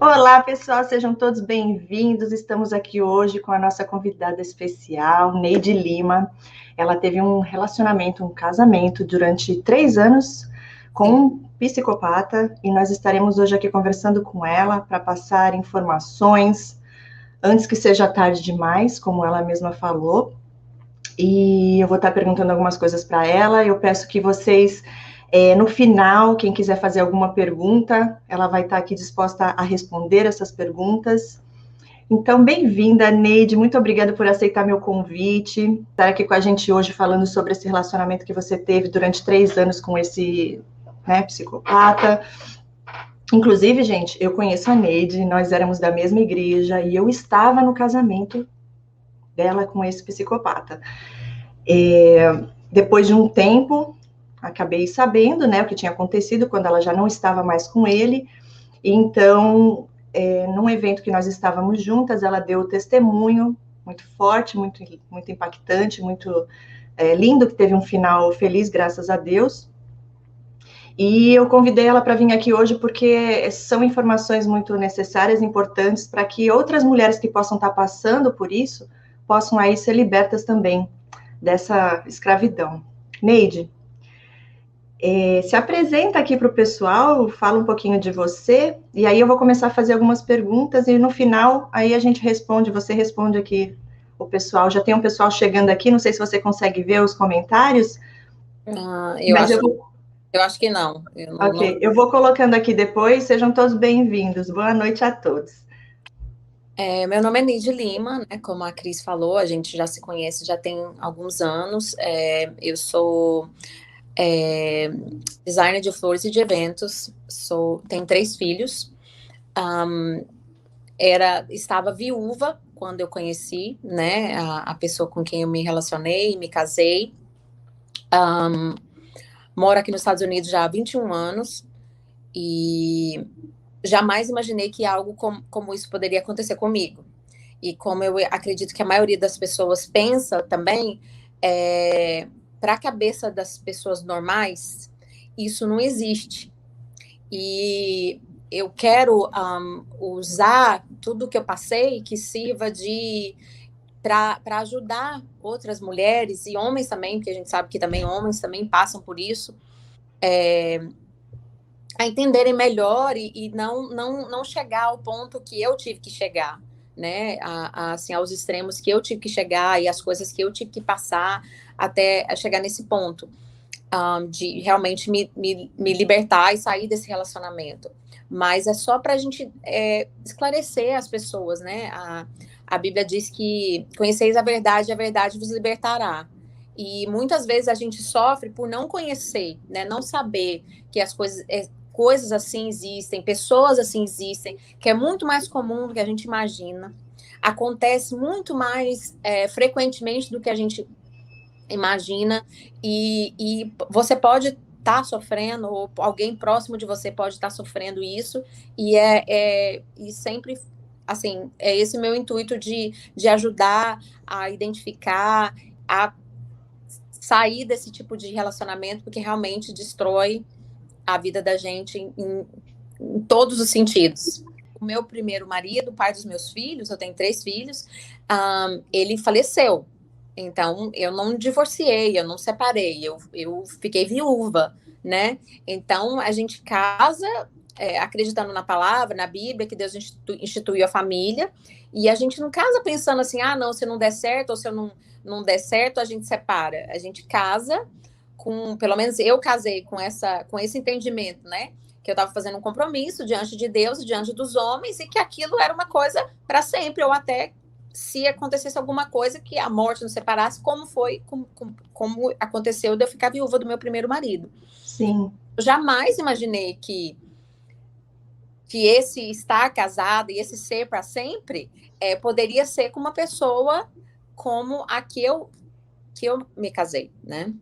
Olá, pessoal, sejam todos bem-vindos. Estamos aqui hoje com a nossa convidada especial, Neide Lima. Ela teve um relacionamento, um casamento durante 3 anos com um psicopata e nós estaremos hoje aqui conversando com ela para passar informações antes que seja tarde demais, como ela mesma falou. E eu vou estar perguntando algumas coisas para ela. Eu peço que vocês, no final, quem quiser fazer alguma pergunta, ela vai estar aqui disposta a responder essas perguntas. Então, bem-vinda, Neide. Muito obrigada por aceitar meu convite, estar aqui com a gente hoje falando sobre esse relacionamento que você teve durante 3 anos com esse, psicopata. Inclusive, gente, eu conheço a Neide, nós éramos da mesma igreja e eu estava no casamento dela com esse psicopata. Depois de um tempo, acabei sabendo, o que tinha acontecido quando ela já não estava mais com ele. Então, num evento que nós estávamos juntas, ela deu o testemunho muito forte, muito, muito impactante, muito lindo, que teve um final feliz, graças a Deus. E eu convidei ela para vir aqui hoje porque são informações muito necessárias, importantes, para que outras mulheres que possam estar passando por isso possam aí ser libertas também dessa escravidão. Neide, se apresenta aqui para o pessoal, fala um pouquinho de você, e aí eu vou começar a fazer algumas perguntas, e no final, aí a gente responde, você responde aqui o pessoal. Já tem um pessoal chegando aqui, não sei se você consegue ver os comentários. Eu acho que não. Eu vou colocando aqui depois, sejam todos bem-vindos. Boa noite a todos. Meu nome é Neide Lima, né? Como a Cris falou, a gente já se conhece já tem alguns anos. Eu sou designer de flores e de eventos, tenho 3 filhos. Estava viúva quando eu conheci, né, a pessoa com quem eu me relacionei, me casei. Moro aqui nos Estados Unidos já há 21 anos e jamais imaginei que algo como isso poderia acontecer comigo. E como eu acredito que a maioria das pessoas pensa também, para a cabeça das pessoas normais, isso não existe. E eu quero usar tudo que eu passei que sirva para ajudar outras mulheres e homens também, porque a gente sabe que também homens também passam por isso, a entenderem melhor e não chegar ao ponto que eu tive que chegar, né? Assim, aos extremos que eu tive que chegar e as coisas que eu tive que passar até chegar nesse ponto de realmente me libertar e sair desse relacionamento. Mas é só para a gente esclarecer as pessoas, né? A Bíblia diz que conheceis a verdade vos libertará. E muitas vezes a gente sofre por não conhecer, né? Não saber que as coisas assim existem, pessoas assim existem, que é muito mais comum do que a gente imagina. Acontece muito mais frequentemente do que a gente imagina, e você pode estar sofrendo, ou alguém próximo de você pode estar sofrendo isso, e sempre, assim, é esse meu intuito de ajudar a identificar, a sair desse tipo de relacionamento, porque realmente destrói a vida da gente em todos os sentidos. O meu primeiro marido, pai dos meus filhos, eu tenho 3 filhos, ele faleceu. Então, eu não divorciei, eu não separei, eu fiquei viúva, né? Então, a gente casa acreditando na palavra, na Bíblia, que Deus instituiu a família, e a gente não casa pensando assim, não, se não der certo, ou se eu não der certo, a gente separa. A gente casa pelo menos eu casei com esse entendimento, né? Que eu estava fazendo um compromisso diante de Deus e diante dos homens, e que aquilo era uma coisa para sempre, ou até se acontecesse alguma coisa que a morte nos separasse, como aconteceu de eu ficar viúva do meu primeiro marido. Sim. Eu jamais imaginei que esse estar casado e esse ser para sempre poderia ser com uma pessoa como a que eu me casei, né?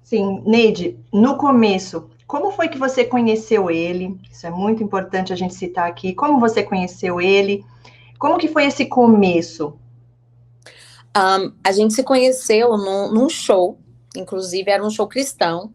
Sim, Neide, no começo, como foi que você conheceu ele? Isso é muito importante a gente citar aqui. Como você conheceu ele? Como que foi esse começo? A gente se conheceu num show, inclusive era um show cristão,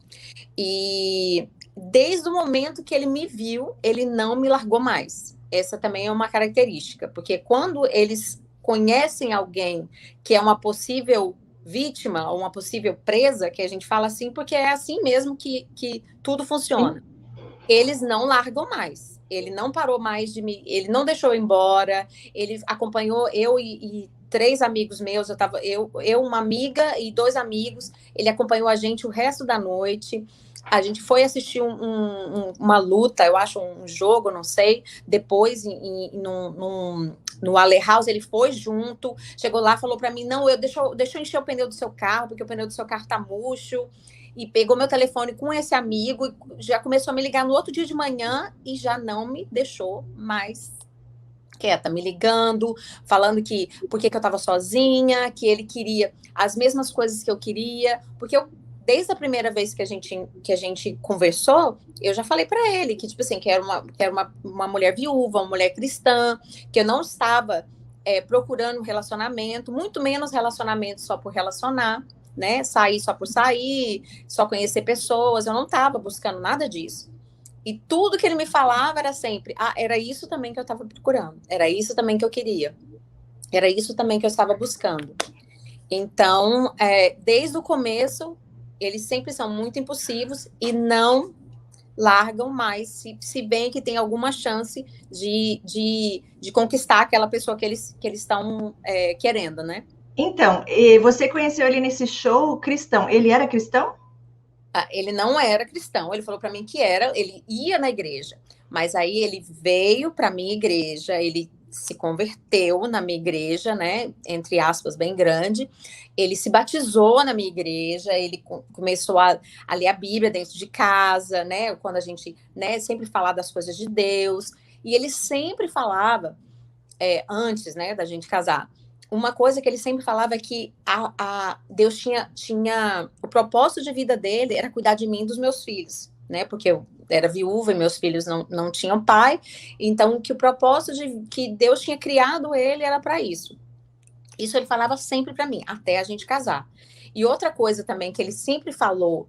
e desde o momento que ele me viu, ele não me largou mais. essa também é uma característica, porque quando eles conhecem alguém que é uma possível vítima ou uma possível presa, que a gente fala assim, porque é assim mesmo que tudo funciona. Sim. Eles não largam mais. Ele não parou mais de me. Ele não deixou eu ir embora. Ele acompanhou eu e três amigos meus. Eu, uma amiga e dois amigos. Ele acompanhou a gente o resto da noite. A gente foi assistir uma luta, eu acho, um jogo, não sei. Depois, no Ale House, ele foi junto. Chegou lá, falou para mim: não, deixa eu encher o pneu do seu carro, porque o pneu do seu carro tá murcho. E pegou meu telefone com esse amigo e já começou a me ligar no outro dia de manhã e já não me deixou mais quieta, me ligando, falando que por que eu estava sozinha, que ele queria as mesmas coisas que eu queria, porque desde a primeira vez que a gente conversou, eu já falei para ele que, tipo assim, que era uma mulher viúva, uma mulher cristã, que eu não estava procurando um relacionamento, muito menos relacionamento só por relacionar, né? Sair só por sair, só conhecer pessoas, eu não estava buscando nada disso. E tudo que ele me falava era sempre, era isso também que eu estava procurando, era isso também que eu queria, era isso também que eu estava buscando. Então, desde o começo, eles sempre são muito impulsivos e não largam mais, se bem que tem alguma chance de conquistar aquela pessoa que eles estão querendo, né? Então, você conheceu ele nesse show cristão. Ele era cristão? Ele não era cristão, ele falou para mim que era, ele ia na igreja, mas aí ele veio para minha igreja, ele se converteu na minha igreja, né, entre aspas, bem grande, ele se batizou na minha igreja, ele começou a ler a Bíblia dentro de casa, né, quando a gente, né, sempre falar das coisas de Deus, e ele sempre falava, antes, né, da gente casar, uma coisa que ele sempre falava é que Deus tinha o propósito de vida dele era cuidar de mim e dos meus filhos, né? Porque eu era viúva e meus filhos não tinham pai, então que o propósito que Deus tinha criado ele era para isso. Isso ele falava sempre para mim, até a gente casar. E outra coisa também que ele sempre falou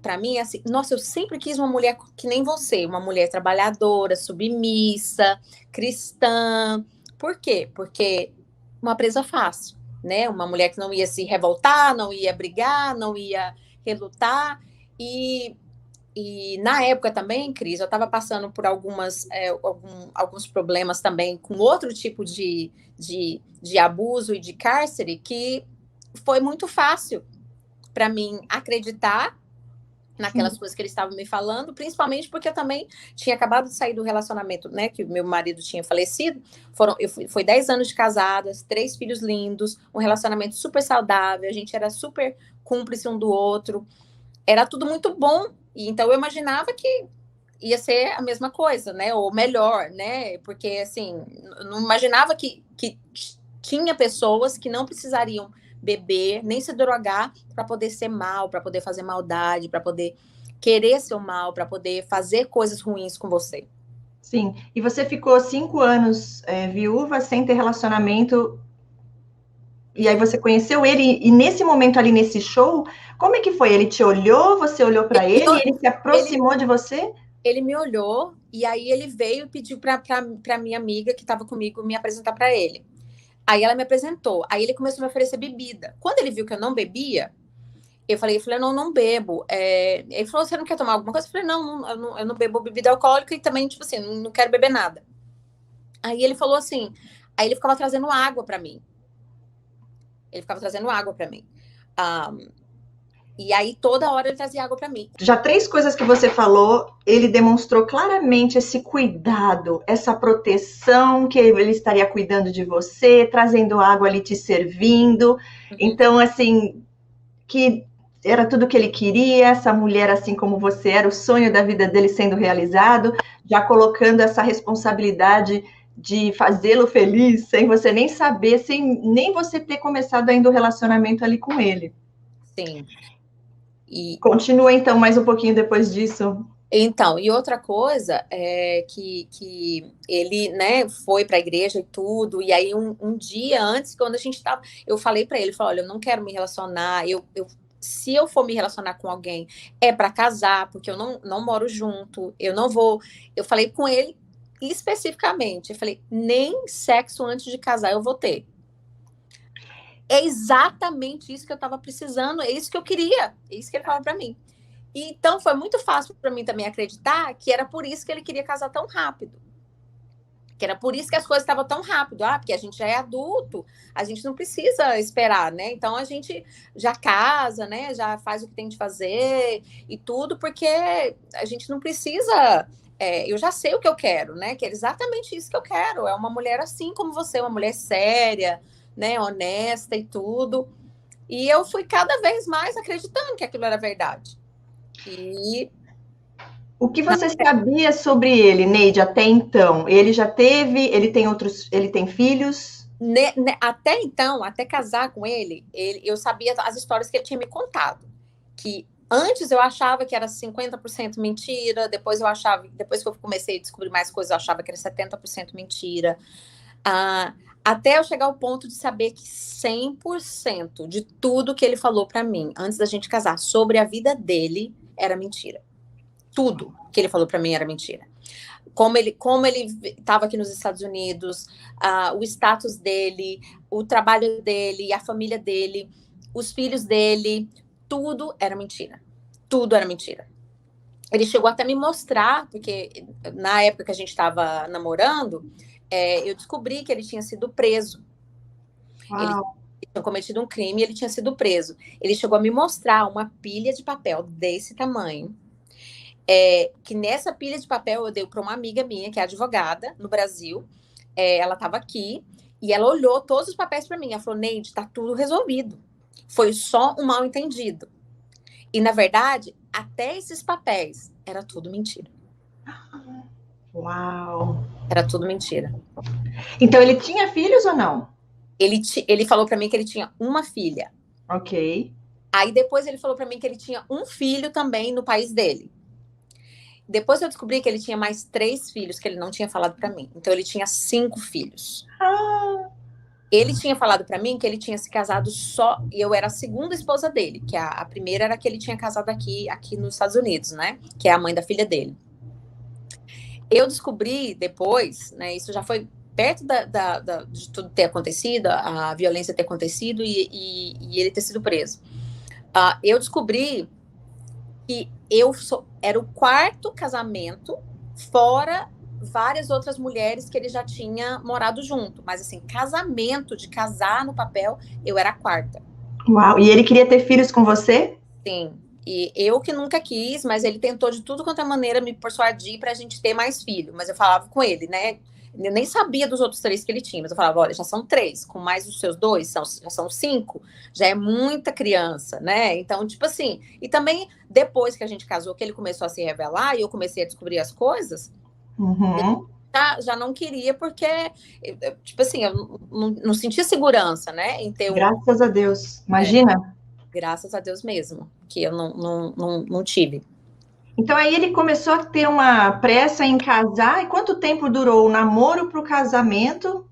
para mim é assim, nossa, eu sempre quis uma mulher que nem você, uma mulher trabalhadora, submissa, cristã. Por quê? Porque uma presa fácil, né? Uma mulher que não ia se revoltar, não ia brigar, não ia relutar. E na época também, Cris, eu estava passando por alguns problemas também com outro tipo de abuso e de cárcere que foi muito fácil para mim acreditar naquelas coisas que eles estavam me falando, principalmente porque eu também tinha acabado de sair do relacionamento, né, que o meu marido tinha falecido. Foi 10 anos de casadas, 3 filhos lindos, um relacionamento super saudável, a gente era super cúmplice um do outro, era tudo muito bom, e então eu imaginava que ia ser a mesma coisa, né, ou melhor, né, porque assim, não imaginava que tinha pessoas que não precisariam beber, nem se drogar para poder ser mal, para poder fazer maldade, para poder querer seu mal, para poder fazer coisas ruins com você. Sim. E você ficou 5 anos viúva, sem ter relacionamento, e aí você conheceu ele, e nesse momento ali, nesse show, como é que foi? Ele te olhou, você olhou para ele se aproximou de você? Ele me olhou, e aí ele veio e pediu para minha amiga que estava comigo me apresentar para ele. Aí ela me apresentou. Aí ele começou a me oferecer bebida. Quando ele viu que eu não bebia, eu falei, não bebo. Ele falou, você não quer tomar alguma coisa? Eu falei, eu não bebo bebida alcoólica e também, tipo assim, não quero beber nada. Aí ele falou assim, aí ele ficava trazendo água para mim. E aí toda hora ele trazia água para mim. Já 3 coisas que você falou, ele demonstrou claramente esse cuidado, essa proteção, que ele estaria cuidando de você, trazendo água ali, te servindo. Então, assim, que era tudo que ele queria, essa mulher, assim como você, era o sonho da vida dele sendo realizado, já colocando essa responsabilidade de fazê-lo feliz, sem você nem saber, sem nem você ter começado ainda o relacionamento ali com ele. Sim. Continua, então, mais um pouquinho depois disso. Então, e outra coisa é que ele, né, foi para a igreja e tudo, e aí um dia antes, quando a gente estava, eu falei para ele, olha, eu não quero me relacionar, se eu for me relacionar com alguém, é para casar, porque eu não moro junto, eu não vou, eu falei com ele especificamente, eu falei, nem sexo antes de casar eu vou ter. É exatamente isso que eu estava precisando, é isso que eu queria, é isso que ele falou para mim. E, então foi muito fácil para mim também acreditar que era por isso que ele queria casar tão rápido. Que era por isso que as coisas estavam tão rápido. Porque a gente já é adulto, a gente não precisa esperar, né? Então a gente já casa, né? Já faz o que tem de fazer e tudo, porque a gente não precisa. Eu já sei o que eu quero, né? Que é exatamente isso que eu quero. É uma mulher assim como você, uma mulher séria, né? Honesta e tudo. E eu fui cada vez mais acreditando que aquilo era verdade. E o que você sabia sobre ele, Neide, até então? Ele já teve, ele tem filhos? Até então, até casar com ele, eu sabia as histórias que ele tinha me contado. Que antes eu achava que era 50% mentira, depois que eu comecei a descobrir mais coisas, eu achava que era 70% mentira. Até eu chegar ao ponto de saber que 100% de tudo que ele falou para mim antes da gente casar sobre a vida dele era mentira. Tudo que ele falou para mim era mentira. Como ele estava aqui nos Estados Unidos, o status dele, o trabalho dele, a família dele, os filhos dele, tudo era mentira. Tudo era mentira. Ele chegou até me mostrar, porque na época que a gente estava namorando, eu descobri que ele tinha sido preso. Ele tinha cometido um crime e ele tinha sido preso. Ele chegou a me mostrar uma pilha de papel desse tamanho, que nessa pilha de papel eu dei para uma amiga minha, que é advogada no Brasil. Ela estava aqui e ela olhou todos os papéis para mim. Ela falou, Neide, tá tudo resolvido. Foi só um mal entendido. E, na verdade, até esses papéis, era tudo mentira. Uau! Era tudo mentira. Então, ele tinha filhos ou não? Ele falou para mim que ele tinha uma filha. Ok. Aí, depois, ele falou para mim que ele tinha um filho também no país dele. Depois eu descobri que ele tinha mais 3 filhos que ele não tinha falado para mim. Então ele tinha 5 filhos. Ele tinha falado para mim que ele tinha se casado só, e eu era a segunda esposa dele, que a primeira era que ele tinha casado aqui nos Estados Unidos, né? Que é a mãe da filha dele. Eu descobri depois, né? Isso já foi perto de tudo ter acontecido, a violência ter acontecido e ele ter sido preso. Eu descobri que era o 4º casamento, fora várias outras mulheres que ele já tinha morado junto. Mas, assim, casamento, de casar no papel, eu era a 4ª. Uau! E ele queria ter filhos com você? Sim. E eu que nunca quis, mas ele tentou de tudo quanto é maneira me persuadir pra gente ter mais filho. Mas eu falava com ele, né? Eu nem sabia dos outros 3 que ele tinha, mas eu falava, olha, já são 3, com mais os seus 2, já são 5, já é muita criança, né? Então, tipo assim, e também, depois que a gente casou, que ele começou a se revelar, e eu comecei a descobrir as coisas, já não queria, porque, tipo assim, eu não sentia segurança, né? Em ter Graças a Deus, imagina. Graças a Deus mesmo, que eu não tive. Então, aí ele começou a ter uma pressa em casar. E quanto tempo durou o namoro para o casamento?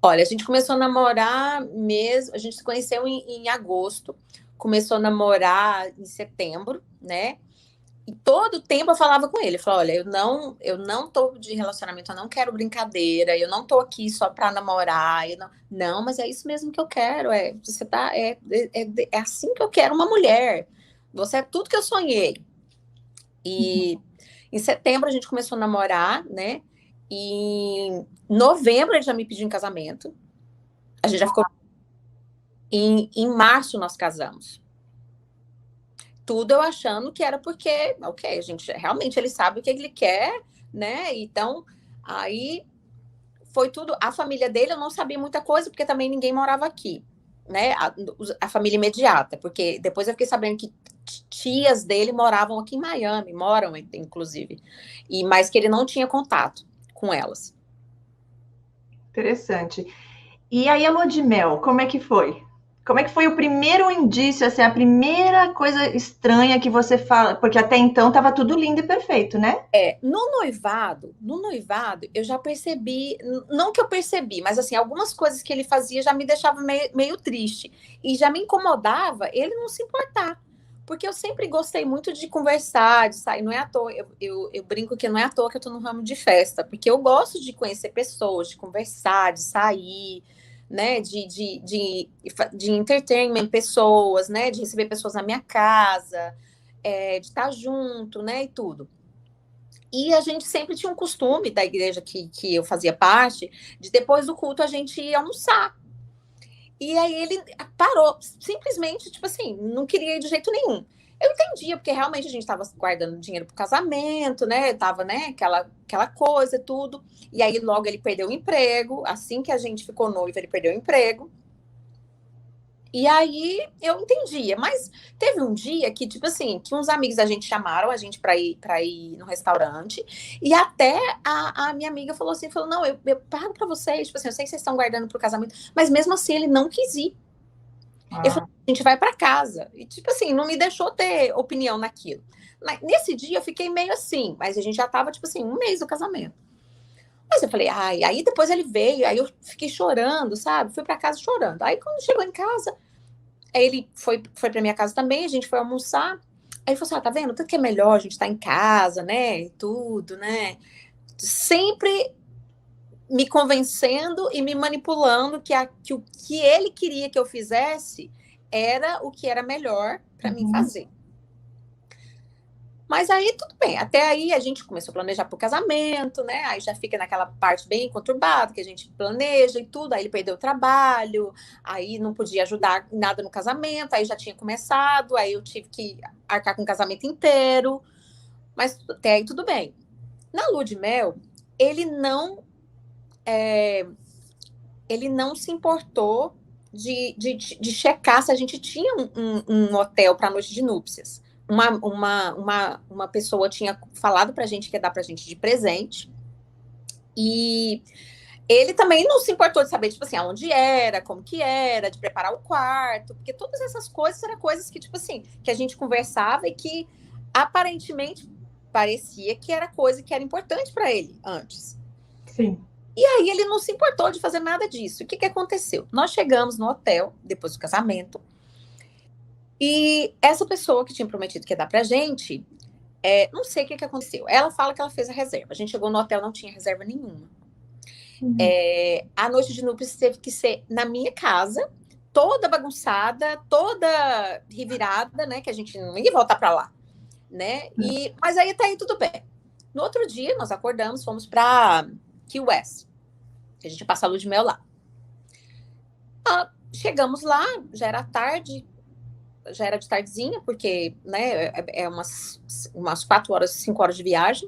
Olha, a gente começou a namorar mesmo, a gente se conheceu em agosto, começou a namorar em setembro, né? E todo o tempo eu falava com ele, eu falava, olha, eu não tô de relacionamento, eu não quero brincadeira, eu não tô aqui só para namorar, não, mas é isso mesmo que eu quero, você tá, é assim que eu quero uma mulher, você é tudo que eu sonhei. E em setembro a gente começou a namorar, né? E em novembro ele já me pediu em casamento. A gente já ficou. Em março nós casamos. Tudo eu achando que era porque, ok, a gente realmente ele sabe o que ele quer, né? Então, aí foi tudo. A família dele eu não sabia muita coisa, porque também ninguém morava aqui, né? A família imediata, porque depois eu fiquei sabendo que tias dele moravam aqui em Miami, moram, inclusive, mas que ele não tinha contato com elas. Interessante. E aí a lua de mel, como é que foi? Como é que foi o primeiro indício, assim, a primeira coisa estranha que você fala? Porque até então estava tudo lindo e perfeito, né? No noivado, eu já percebi, não que eu percebi, mas assim, algumas coisas que ele fazia já me deixavam meio triste. E já me incomodava ele não se importar. Porque eu sempre gostei muito de conversar, de sair. Não é à toa, eu brinco que não é à toa que eu tô no ramo de festa, porque eu gosto de conhecer pessoas, de conversar, de sair, né? De entertainment pessoas, né? De receber pessoas na minha casa, de estar junto, né? E tudo. E a gente sempre tinha um costume da igreja que eu fazia parte, de depois do culto a gente ir almoçar. E aí ele parou, simplesmente, tipo assim, não queria ir de jeito nenhum. Eu entendia, porque realmente a gente estava guardando dinheiro para o casamento, né? Tava, né, aquela coisa, tudo. E aí logo ele perdeu o emprego. Assim que a gente ficou noivo, ele perdeu o emprego. E aí eu entendia, mas teve um dia que, tipo assim, que uns amigos da gente chamaram a gente para ir no restaurante, e até a minha amiga falou assim, falou, não, eu pago para vocês, tipo assim, eu sei que vocês estão guardando pro casamento, mas mesmo assim ele não quis ir. Ele falou, a gente vai para casa. E, tipo assim, não me deixou ter opinião naquilo. Mas, nesse dia eu fiquei meio assim, mas a gente já tava, tipo assim, um mês do casamento. Mas eu falei, ai, aí depois ele veio, aí eu fiquei chorando, sabe? Fui para casa chorando. Aí quando chegou em casa, aí ele foi para minha casa também, a gente foi almoçar. Aí ele falou assim, ah, tá vendo? Tanto que é melhor a gente estar em casa, né? E tudo, né? Sempre me convencendo e me manipulando que o que ele queria que eu fizesse era o que era melhor para mim fazer. Mas aí tudo bem, até aí a gente começou a planejar para o casamento, né? Aí já fica naquela parte bem conturbada, que a gente planeja e tudo. Aí ele perdeu o trabalho, aí não podia ajudar em nada no casamento, aí já tinha começado, aí eu tive que arcar com o casamento inteiro. Mas até aí tudo bem. Na lua de mel, ele não se importou de checar se a gente tinha um hotel para a noite de núpcias. Uma pessoa tinha falado para a gente que ia dar para a gente de presente. E ele também não se importou de saber, tipo assim, aonde era, como que era, de preparar o quarto, porque todas essas coisas eram coisas que, tipo assim, que a gente conversava e que aparentemente parecia que era coisa que era importante para ele antes. Sim. E aí ele não se importou de fazer nada disso. O que aconteceu? Nós chegamos no hotel, depois do casamento, e essa pessoa que tinha prometido que ia dar pra gente, não sei o que aconteceu. Ela fala que ela fez a reserva. A gente chegou no hotel, não tinha reserva nenhuma. A noite de núpcias teve que ser na minha casa, toda bagunçada, toda revirada, né? Que a gente não ia voltar para lá, né? Mas aí tá aí tudo bem. No outro dia, nós acordamos, fomos para Key West, que a gente passa a lua de mel lá. Chegamos lá, já era tarde, já era de tardezinha, porque, né, umas 4 horas, 5 horas de viagem.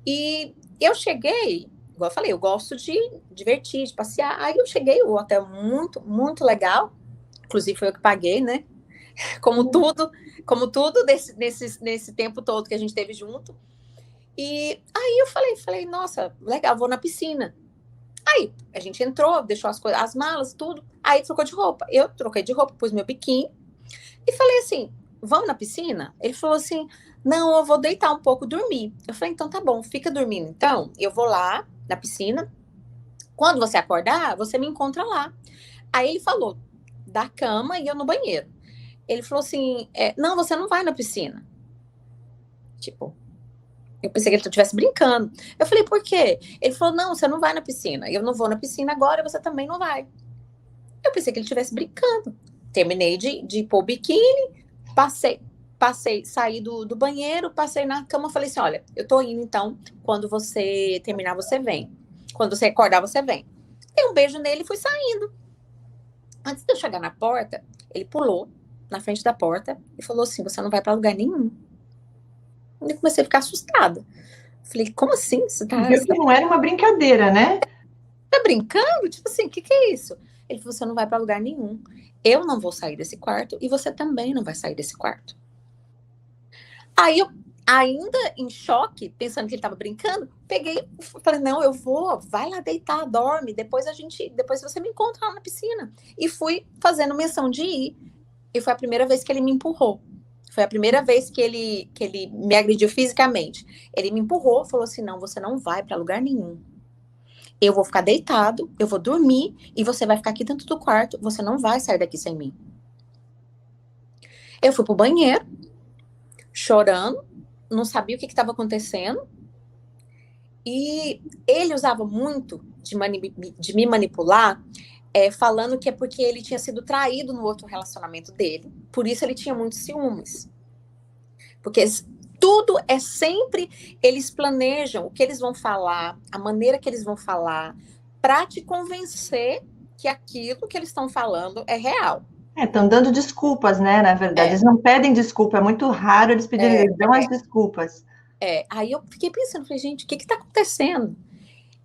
E eu cheguei, igual eu falei, eu gosto de divertir, de passear. Aí eu cheguei, o hotel muito, muito legal. Inclusive foi eu que paguei, né? Como tudo nesse tempo todo que a gente teve junto. E aí eu falei, nossa, legal, vou na piscina. Aí a gente entrou, deixou as malas, tudo. Aí trocou de roupa. Eu troquei de roupa, pus meu biquíni e falei assim, vamos na piscina? Ele falou assim, não, eu vou deitar um pouco, dormir. Eu falei, então tá bom, fica dormindo. Então, eu vou lá na piscina. Quando você acordar, você me encontra lá. Aí ele falou da cama e eu no banheiro. Ele falou assim, não, você não vai na piscina. Tipo, eu pensei que ele estivesse brincando. Eu falei, por quê? Ele falou, não, você não vai na piscina. Eu não vou na piscina agora, você também não vai. Eu pensei que ele estivesse brincando. Terminei de pôr o biquíni, saí do banheiro, passei na cama, falei assim, olha, eu tô indo então, quando você terminar, você vem. Quando você acordar, você vem. Dei um beijo nele e fui saindo. Antes de eu chegar na porta, ele pulou na frente da porta e falou assim, você não vai para lugar nenhum. Eu comecei a ficar assustada. Falei, como assim? Você Viu que não era uma brincadeira, né? Tá brincando? Tipo assim, o que é isso? Ele falou, você não vai para lugar nenhum. Eu não vou sair desse quarto e você também não vai sair desse quarto. Aí eu, ainda em choque, pensando que ele tava brincando, peguei, falei, não, eu vou, vai lá deitar, dorme, depois você me encontra lá na piscina. E fui fazendo menção de ir. E foi a primeira vez que ele me empurrou. Foi a primeira vez que ele me agrediu fisicamente. Ele me empurrou, falou assim, não, você não vai para lugar nenhum. Eu vou ficar deitado, eu vou dormir e você vai ficar aqui dentro do quarto, você não vai sair daqui sem mim. Eu fui pro banheiro, chorando, não sabia o que estava acontecendo. E ele usava muito de me manipular, falando que é porque ele tinha sido traído no outro relacionamento dele. Por isso ele tinha muitos ciúmes. Porque tudo é sempre... Eles planejam o que eles vão falar, a maneira que eles vão falar, para te convencer que aquilo que eles estão falando é real. Estão dando desculpas, né? Na verdade, É. eles não pedem desculpa, é muito raro eles pedirem, eles dão as desculpas. Aí eu fiquei pensando, falei, gente, o que está acontecendo?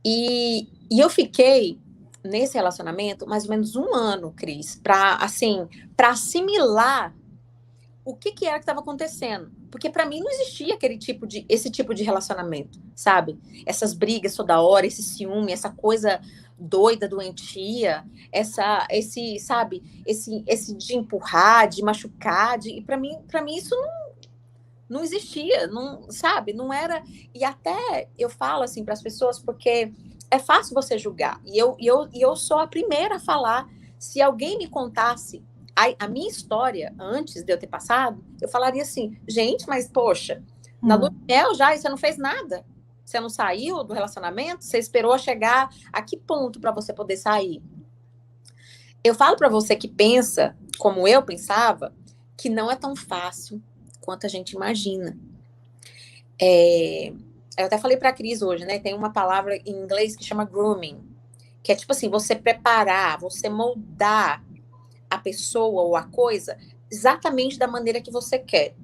E eu fiquei nesse relacionamento mais ou menos 1 ano, Cris, para assimilar o que era que estava acontecendo. Porque para mim não existia esse tipo de relacionamento, sabe? Essas brigas toda hora, esse ciúme, essa coisa doida, doentia, esse de empurrar, de machucar, e para mim isso não existia, não, sabe? Não era. E até eu falo assim para as pessoas, porque é fácil você julgar. E eu sou a primeira a falar. Se alguém me contasse a minha história antes de eu ter passado, eu falaria assim, gente, mas poxa, na lua de mel já, e você não fez nada. Você não saiu do relacionamento, você esperou chegar a que ponto para você poder sair? Eu falo para você que pensa como eu pensava, que não é tão fácil quanto a gente imagina. Eu até falei para a Cris hoje, né? Tem uma palavra em inglês que chama grooming, que é tipo assim, você preparar, você moldar a pessoa ou a coisa exatamente da maneira que você quer.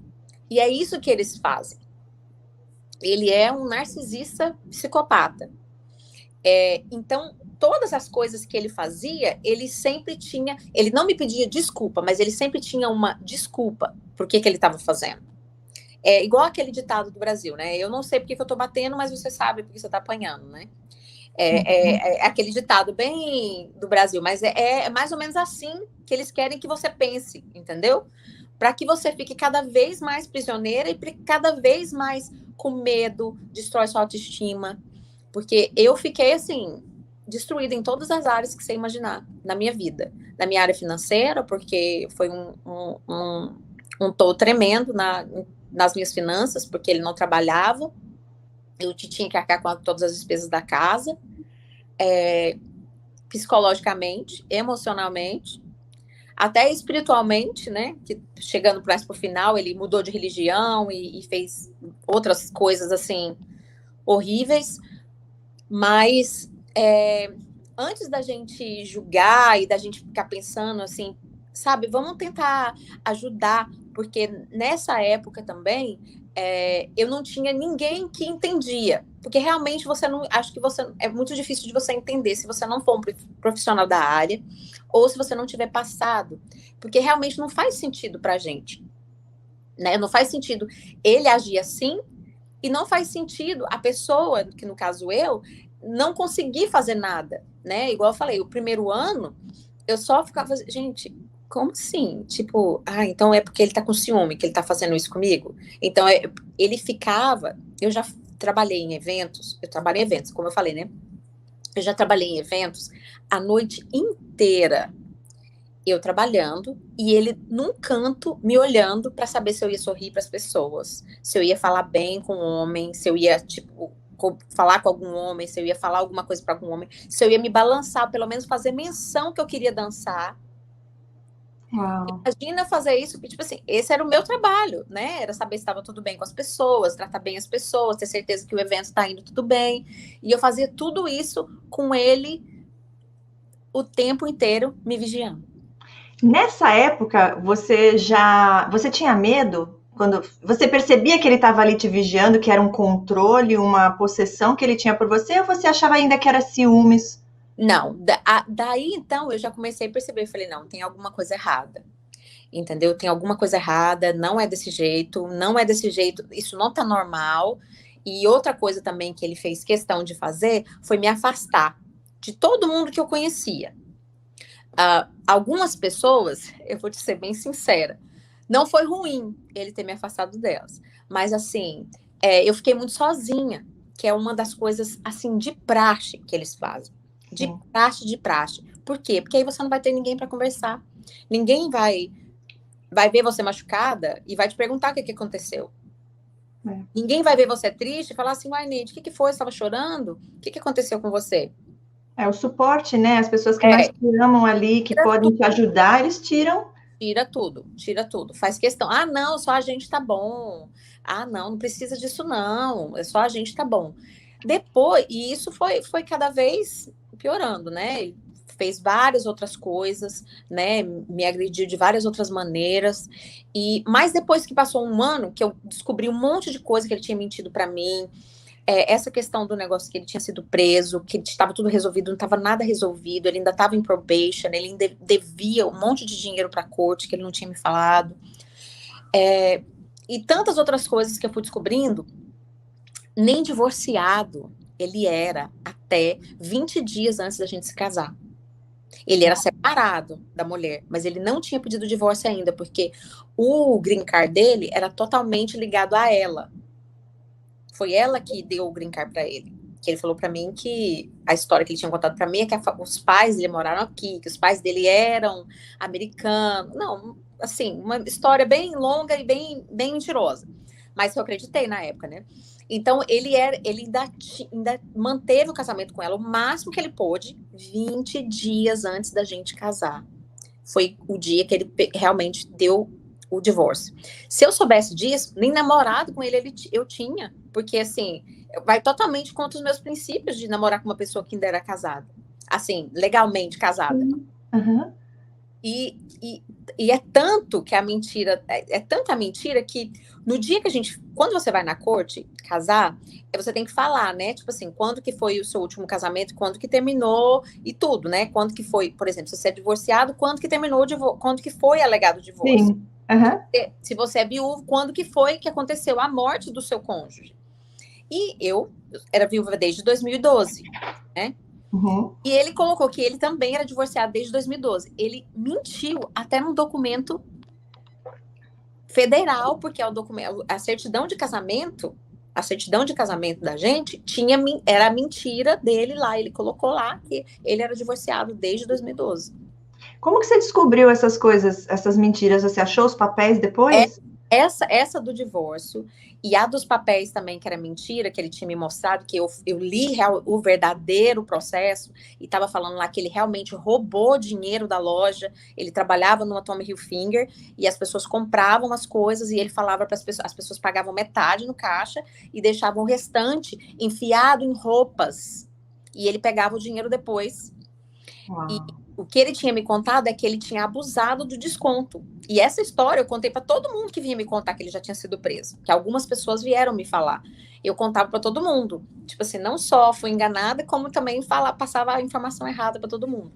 E é isso que eles fazem. Ele é um narcisista psicopata. Então, todas as coisas que ele fazia, ele sempre tinha... Ele não me pedia desculpa, mas ele sempre tinha uma desculpa por que ele estava fazendo. É igual aquele ditado do Brasil, né? Eu não sei porque que eu tô batendo, mas você sabe porque você tá apanhando, né? É aquele ditado bem do Brasil, mas é mais ou menos assim que eles querem que você pense, entendeu? Para que você fique cada vez mais prisioneira e cada vez mais com medo, destrói sua autoestima. Porque eu fiquei, assim, destruída em todas as áreas que você imaginar na minha vida. Na minha área financeira, porque foi um toll tremendo nas minhas finanças, porque ele não trabalhava, eu tinha que arcar com todas as despesas da casa, psicologicamente, emocionalmente, até espiritualmente, né, que chegando mais pro final, ele mudou de religião e fez outras coisas, assim, horríveis, mas antes da gente julgar e da gente ficar pensando, assim, sabe, vamos tentar ajudar, porque nessa época também eu não tinha ninguém que entendia, porque realmente acho que é muito difícil de você entender se você não for um profissional da área ou se você não tiver passado, porque realmente não faz sentido pra gente, né? Não faz sentido ele agir assim e não faz sentido a pessoa, que no caso eu, não conseguir fazer nada, né? Igual eu falei, o primeiro ano eu só ficava, gente, como assim? Tipo, então é porque ele tá com ciúme que ele tá fazendo isso comigo? Então, ele ficava... Eu já trabalhei em eventos, como eu falei, né? Eu já trabalhei em eventos a noite inteira, eu trabalhando, e ele num canto me olhando para saber se eu ia sorrir para as pessoas, se eu ia falar bem com o homem, se eu ia, tipo, falar com algum homem, se eu ia falar alguma coisa para algum homem, se eu ia me balançar, pelo menos fazer menção que eu queria dançar. Uau. Imagina fazer isso, porque, tipo assim, esse era o meu trabalho, né? Era saber se estava tudo bem com as pessoas, tratar bem as pessoas, ter certeza que o evento está indo tudo bem. E eu fazia tudo isso com ele o tempo inteiro me vigiando. Nessa época, você tinha medo? Quando você percebia que ele estava ali te vigiando, que era um controle, uma possessão que ele tinha por você, ou você achava ainda que era ciúmes? Não, daí então eu já comecei a perceber, eu falei, não, tem alguma coisa errada, entendeu? Tem alguma coisa errada, não é desse jeito, isso não tá normal. E outra coisa também que ele fez questão de fazer foi me afastar de todo mundo que eu conhecia. Algumas pessoas, eu vou te ser bem sincera, não foi ruim ele ter me afastado delas, mas assim, eu fiquei muito sozinha, que é uma das coisas assim de praxe que eles fazem. De praxe. Por quê? Porque aí você não vai ter ninguém para conversar. Ninguém vai vai ver você machucada e vai te perguntar o que aconteceu. É. Ninguém vai ver você triste e falar assim, uai, Neide, o que foi? Você estava chorando? O que aconteceu com você? É o suporte, né? As pessoas que mais te amam ali, que podem te ajudar, eles tiram. Tira tudo. Faz questão. Ah, não, só a gente tá bom. Ah, não precisa disso, não. É só a gente tá bom. Depois, e isso foi cada vez piorando, né? Ele fez várias outras coisas, né? Me agrediu de várias outras maneiras. Mas depois que passou um ano, que eu descobri um monte de coisa que ele tinha mentido para mim, essa questão do negócio que ele tinha sido preso, que estava tudo resolvido, não estava nada resolvido, ele ainda estava em probation, ele ainda devia um monte de dinheiro para a corte que ele não tinha me falado. E tantas outras coisas que eu fui descobrindo, nem divorciado ele era até 20 dias antes da gente se casar. Ele era separado da mulher, mas ele não tinha pedido divórcio ainda, porque o green card dele era totalmente ligado a ela. Foi ela que deu o green card para ele. Que ele falou para mim que a história que ele tinha contado para mim é que os pais dele moraram aqui, que os pais dele eram americanos. Não, assim, uma história bem longa e bem mentirosa. Mas eu acreditei na época, né? Então, ele ainda manteve o casamento com ela o máximo que ele pôde, 20 dias antes da gente casar. Foi o dia que ele realmente deu o divórcio. Se eu soubesse disso, nem namorado com ele eu tinha, porque assim, vai totalmente contra os meus princípios de namorar com uma pessoa que ainda era casada, assim, legalmente casada. Uhum. E é tanto que a mentira, é tanta mentira que no dia que quando você vai na corte casar, você tem que falar, né? Tipo assim, quando que foi o seu último casamento, quando que terminou e tudo, né? Quando que foi, por exemplo, se você é divorciado, quando que terminou o divórcio, quando que foi alegado o divórcio. Sim. Uhum. Se você é viúvo, quando que foi que aconteceu a morte do seu cônjuge. E eu era viúva desde 2012, né? Uhum. E ele colocou que ele também era divorciado desde 2012. Ele mentiu até num documento federal, porque é o documento, a certidão de casamento da gente era a mentira dele lá. Ele colocou lá que ele era divorciado desde 2012. Como que você descobriu essas coisas, essas mentiras? Você achou os papéis depois? Essa do divórcio e a dos papéis também, que era mentira, que ele tinha me mostrado, que eu li o verdadeiro processo e estava falando lá que ele realmente roubou dinheiro da loja. Ele trabalhava numa Tommy Hilfiger e as pessoas compravam as coisas e ele falava para as pessoas pagavam metade no caixa e deixavam o restante enfiado em roupas. E ele pegava o dinheiro depois. Uau. E o que ele tinha me contado é que ele tinha abusado do desconto. E essa história eu contei para todo mundo que vinha me contar que ele já tinha sido preso. Que algumas pessoas vieram me falar. Eu contava para todo mundo. Tipo assim, não só fui enganada, como também passava a informação errada para todo mundo.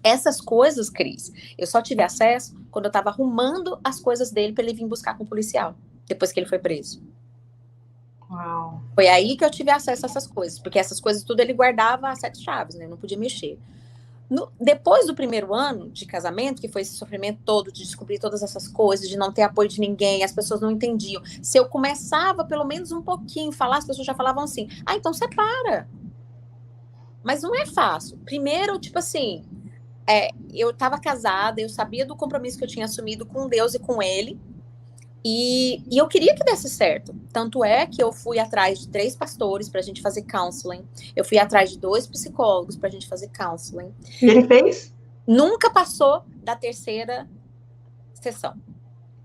Essas coisas, Cris, eu só tive acesso quando eu estava arrumando as coisas dele para ele vir buscar com o policial, depois que ele foi preso. Uau. Foi aí que eu tive acesso a essas coisas, porque essas coisas tudo ele guardava a 7 chaves, né? Eu não podia mexer. Depois do primeiro ano de casamento, que foi esse sofrimento todo de descobrir todas essas coisas, de não ter apoio de ninguém, as pessoas não entendiam. Se eu começava pelo menos um pouquinho a falar, as pessoas já falavam assim, então separa. Mas não é fácil. Primeiro, tipo assim, eu estava casada, eu sabia do compromisso que eu tinha assumido com Deus e com ele, e eu queria que desse certo. Tanto é que eu fui atrás de 3 pastores para a gente fazer counseling. Eu fui atrás de 2 psicólogos para a gente fazer counseling. E ele fez? Nunca passou da 3ª sessão.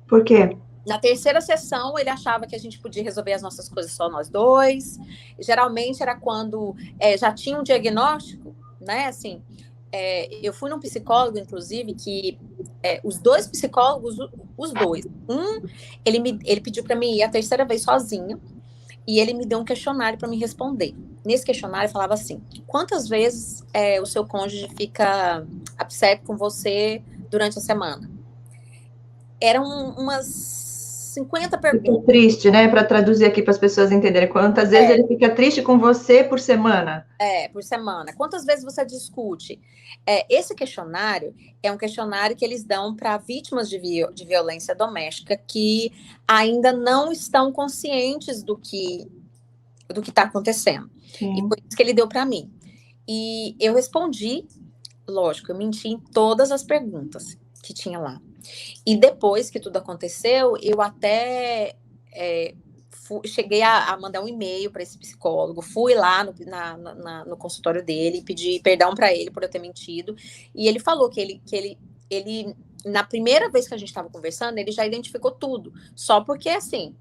Por quê? Na 3ª sessão, ele achava que a gente podia resolver as nossas coisas só nós dois. Geralmente era quando já tinha um diagnóstico, né? Assim, eu fui num psicólogo, inclusive, que os 2 psicólogos, os 2, ele pediu para mim ir a 3ª vez sozinha e ele me deu um questionário para me responder. Nesse questionário falava assim: quantas vezes o seu cônjuge fica upset com você durante a semana? Eram umas 50 perguntas. Fica triste, né? Para traduzir aqui para as pessoas entenderem. Quantas vezes ele fica triste com você por semana? Por semana. Quantas vezes você discute? Esse questionário é um questionário que eles dão para vítimas de violência doméstica que ainda não estão conscientes do que está acontecendo. Sim. E foi isso que ele deu para mim. E eu respondi, lógico, eu menti em todas as perguntas que tinha lá. E depois que tudo aconteceu, eu até cheguei a mandar um e-mail para esse psicólogo, fui lá no consultório dele, pedi perdão para ele por eu ter mentido, e ele falou que ele na primeira vez que a gente estava conversando, ele já identificou tudo, só porque, assim,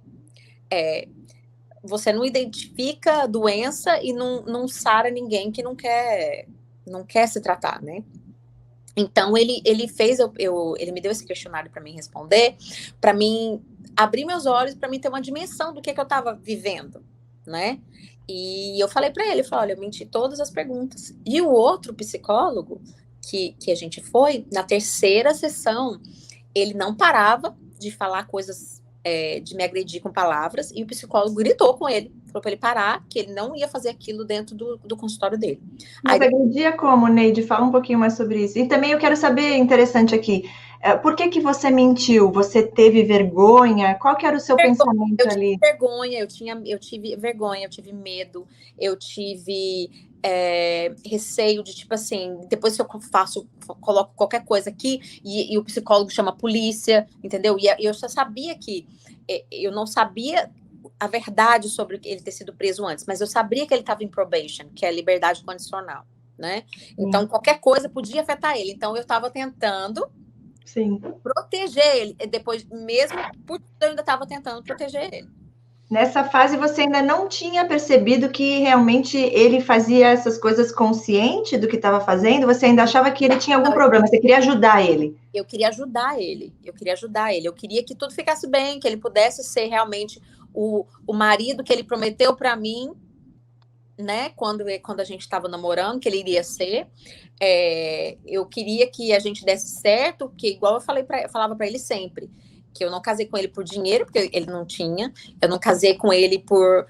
você não identifica doença e não sara ninguém que não quer se tratar, né? Então, ele fez, ele me deu esse questionário para mim responder, para mim abrir meus olhos, para mim ter uma dimensão do que eu estava vivendo, né? E eu falei para ele, olha, eu menti todas as perguntas. E o outro psicólogo que a gente foi, na terceira sessão, ele não parava de falar coisas, de me agredir com palavras, e o psicólogo gritou com ele, falou para ele parar, que ele não ia fazer aquilo dentro do consultório dele. Mas agredia como, Neide? Fala um pouquinho mais sobre isso. E também eu quero saber, interessante aqui, por que você mentiu? Você teve vergonha? Qual que era o seu pensamento ali? Eu tive vergonha, eu tive medo, eu tive receio de, tipo assim, depois que eu coloco qualquer coisa aqui e o psicólogo chama a polícia, entendeu? E eu já sabia que eu não sabia a verdade sobre ele ter sido preso antes, mas eu sabia que ele estava em probation, que é liberdade condicional, né? Então, qualquer coisa podia afetar ele. Então, eu estava tentando proteger ele. Depois, mesmo por eu ainda estava tentando proteger ele. Nessa fase, você ainda não tinha percebido que realmente ele fazia essas coisas consciente do que estava fazendo? Você ainda achava que ele tinha algum problema? Você queria ajudar ele? Eu queria ajudar ele. Eu queria que tudo ficasse bem, que ele pudesse ser realmente o marido que ele prometeu para mim, né? Quando a gente estava namorando, que ele iria ser. Eu queria que a gente desse certo, porque igual eu falava para ele sempre, que eu não casei com ele por dinheiro, porque ele não tinha. Eu não casei com ele por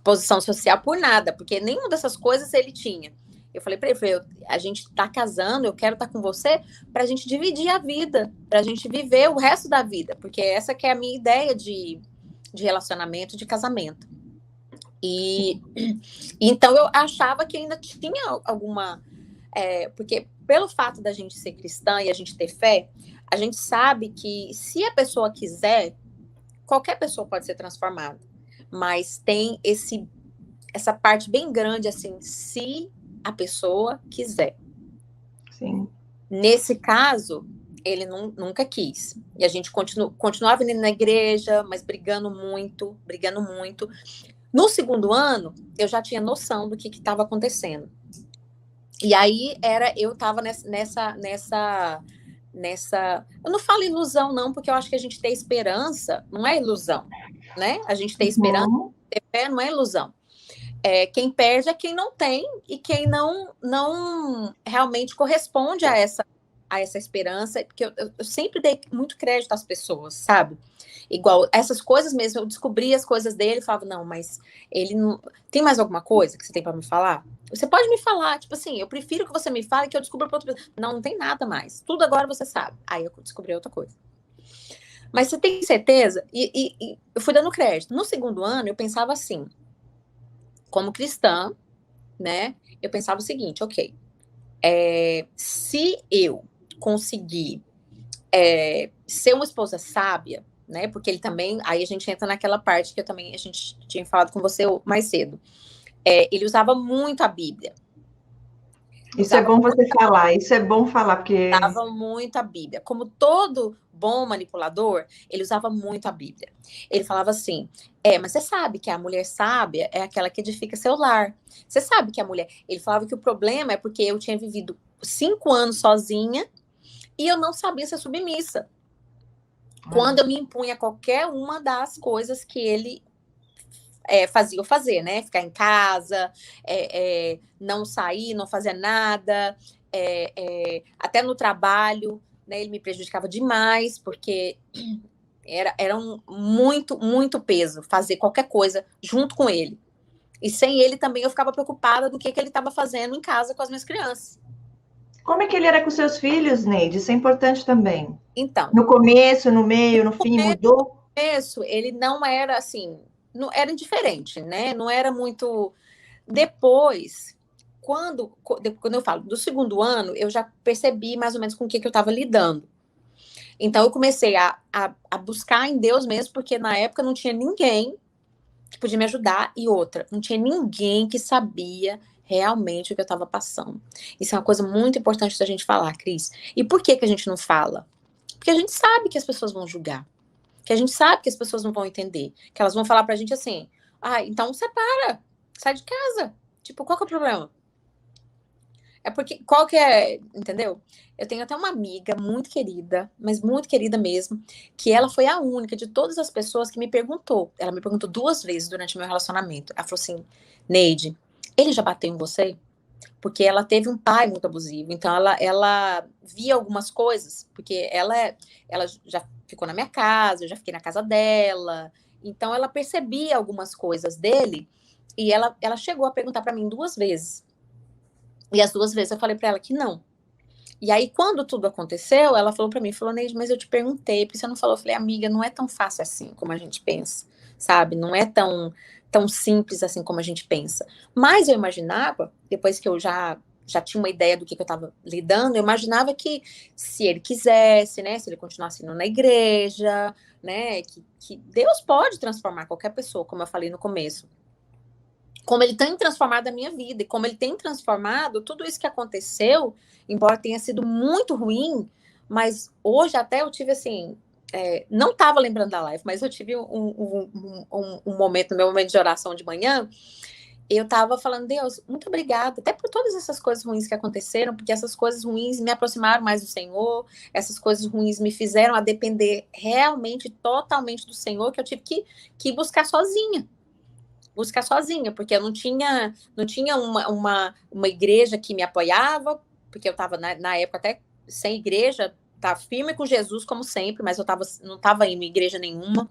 posição social, por nada, porque nenhuma dessas coisas ele tinha. Eu falei para ele, a gente tá casando, eu quero estar com você para a gente dividir a vida, para a gente viver o resto da vida, porque essa que é a minha ideia de relacionamento, de casamento. E então eu achava que ainda tinha alguma... porque pelo fato da gente ser cristã e a gente ter fé, a gente sabe que se a pessoa quiser, qualquer pessoa pode ser transformada. Mas tem essa parte bem grande, assim, se a pessoa quiser. Sim. Nesse caso, ele nunca quis. E a gente continuava indo na igreja, mas brigando muito. No segundo ano, eu já tinha noção do que estava acontecendo. E aí eu estava nessa... Eu não falo ilusão, não, porque eu acho que a gente ter esperança não é ilusão, né? A gente ter esperança, ter fé não é ilusão. Quem perde é quem não tem e quem não realmente corresponde a essa esperança, porque eu sempre dei muito crédito às pessoas, sabe? Igual essas coisas mesmo, eu descobri as coisas dele e falava, não, mas ele não... Tem mais alguma coisa que você tem para me falar? Você pode me falar, tipo assim, eu prefiro que você me fale que eu descubra para outra pessoa. Não tem nada mais. Tudo agora você sabe. Aí eu descobri outra coisa. Mas você tem certeza? E eu fui dando crédito. No segundo ano, eu pensava assim, como cristã, né? Eu pensava o seguinte, ok, se eu conseguir ser uma esposa sábia, né? Porque ele também, aí a gente entra naquela parte que a gente tinha falado com você mais cedo. Ele usava muito a Bíblia. Isso é bom você falar, isso é bom falar, porque... Usava muito a Bíblia. Como todo bom manipulador, ele usava muito a Bíblia. Ele falava assim, mas você sabe que a mulher sábia é aquela que edifica seu lar. Você sabe que a mulher... Ele falava que o problema é porque eu tinha vivido 5 anos sozinha e eu não sabia ser submissa. Quando eu me impunha a qualquer uma das coisas que ele fazia eu fazer, né? Ficar em casa, não sair, não fazer nada, até no trabalho, né? Ele me prejudicava demais, porque era muito peso fazer qualquer coisa junto com ele. E sem ele também eu ficava preocupada do que ele estava fazendo em casa com as minhas crianças. Como é que ele era com seus filhos, Neide? Isso é importante também. Então. No começo, no meio, no fim, mudou? No começo, ele não era assim, não era indiferente, né? Não era muito. Depois, quando eu falo do segundo ano, eu já percebi mais ou menos com o que eu estava lidando. Então, eu comecei a buscar em Deus mesmo, porque na época não tinha ninguém que podia me ajudar. E outra, não tinha ninguém que sabia realmente o que eu estava passando. Isso é uma coisa muito importante da gente falar, Cris. E por que que a gente não fala? Porque a gente sabe que as pessoas vão julgar. Que a gente sabe que as pessoas não vão entender. Que elas vão falar pra gente assim, então separa, sai de casa. Tipo, qual que é o problema? É porque, qual que é, entendeu? Eu tenho até uma amiga muito querida, mas muito querida mesmo, que ela foi a única de todas as pessoas que me perguntou. Ela me perguntou 2 vezes durante o meu relacionamento. Ela falou assim, Neide, ele já bateu em você? Porque ela teve um pai muito abusivo, então ela via algumas coisas, porque ela já ficou na minha casa, eu já fiquei na casa dela, então ela percebia algumas coisas dele, e ela chegou a perguntar para mim 2 vezes. E as 2 vezes eu falei para ela que não. E aí, quando tudo aconteceu, ela falou para mim, falou, Neide, mas eu te perguntei, porque você não falou? Eu falei, amiga, não é tão fácil assim como a gente pensa, sabe? Não é tão simples assim como a gente pensa. Mas eu imaginava, depois que eu já tinha uma ideia do que eu estava lidando, eu imaginava que se ele quisesse, né, se ele continuasse indo na igreja, né, que Deus pode transformar qualquer pessoa, como eu falei no começo. Como ele tem transformado a minha vida, e como ele tem transformado tudo isso que aconteceu, embora tenha sido muito ruim, mas hoje até eu tive assim, não estava lembrando da live, mas eu tive um momento, no meu momento de oração de manhã, eu estava falando, Deus, muito obrigada, até por todas essas coisas ruins que aconteceram, porque essas coisas ruins me aproximaram mais do Senhor, essas coisas ruins me fizeram a depender realmente, totalmente do Senhor, que eu tive que buscar sozinha, porque eu não tinha uma igreja que me apoiava, porque eu estava na época até sem igreja, tá firme com Jesus como sempre, mas não estava indo em igreja nenhuma.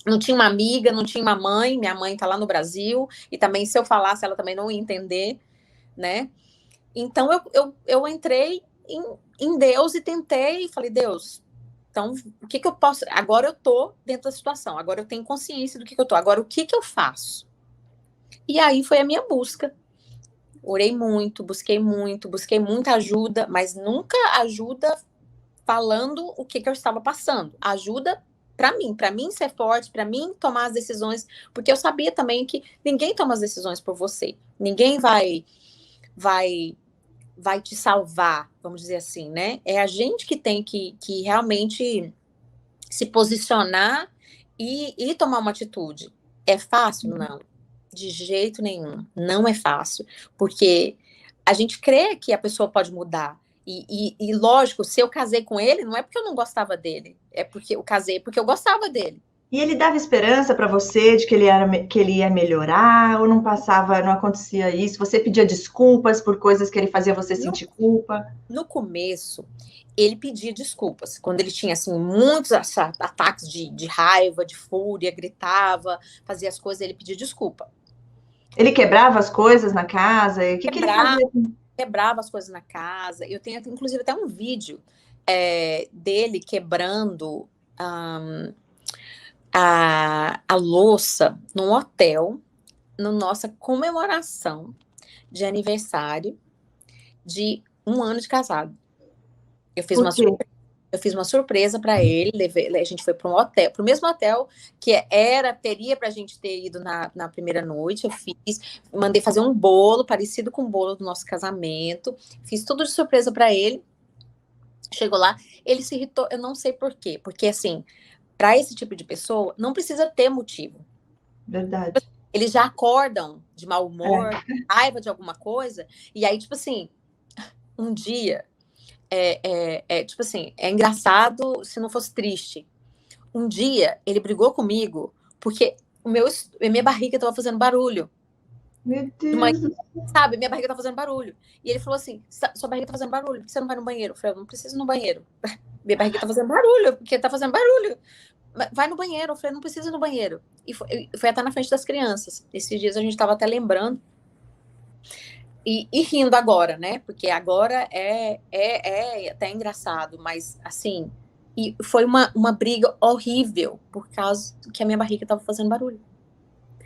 Não tinha uma amiga, não tinha uma mãe, minha mãe está lá no Brasil, e também se eu falasse ela também não ia entender, né? Então eu entrei em Deus e tentei, e falei, Deus, então, o que eu posso... Agora eu tô dentro da situação, agora eu tenho consciência do que eu tô, agora o que eu faço? E aí foi a minha busca. Orei muito, busquei muita ajuda, mas nunca ajuda falando o que eu estava passando. Ajuda para mim ser forte, para mim tomar as decisões, porque eu sabia também que ninguém toma as decisões por você. Ninguém vai te salvar, vamos dizer assim, né? É a gente que tem que realmente se posicionar e tomar uma atitude. É fácil? Não. De jeito nenhum. Não é fácil. Porque a gente crê que a pessoa pode mudar. E lógico, se eu casei com ele, não é porque eu não gostava dele. É porque eu casei porque eu gostava dele. E ele dava esperança para você de que ele ia melhorar, ou não passava, não acontecia isso? Você pedia desculpas por coisas que ele fazia você sentir culpa? No começo, ele pedia desculpas. Quando ele tinha, assim, muitos ataques de raiva, de fúria, gritava, fazia as coisas, ele pedia desculpa. Ele quebrava as coisas na casa? O que ele fazia? Quebrava as coisas na casa. Eu tenho, inclusive, até um vídeo dele quebrando a louça num hotel, na nossa comemoração de aniversário de 1 ano de casado. Eu fiz uma surpresa para ele, a gente foi para um hotel, para o mesmo hotel que teria para a gente ter ido na primeira noite. Eu mandei fazer um bolo parecido com o bolo do nosso casamento, fiz tudo de surpresa para ele. Chegou lá, ele se irritou, eu não sei por quê, porque assim, para esse tipo de pessoa, não precisa ter motivo. Verdade. Eles já acordam de mau humor, raiva de alguma coisa, e aí, tipo assim, um dia, tipo assim, é engraçado se não fosse triste. Um dia, ele brigou comigo, porque minha barriga estava fazendo barulho. Meu Deus. Sabe, minha barriga tá fazendo barulho. E ele falou assim, sua barriga tá fazendo barulho, por que você não vai no banheiro? Eu falei, eu não preciso ir no banheiro. Minha barriga tá fazendo barulho, porque tá fazendo barulho. Vai no banheiro. Eu falei, não preciso ir no banheiro. E foi até na frente das crianças. Esses dias a gente tava até lembrando. E rindo agora, né? Porque agora é até engraçado, mas assim... E foi uma briga horrível, por causa que a minha barriga tava fazendo barulho.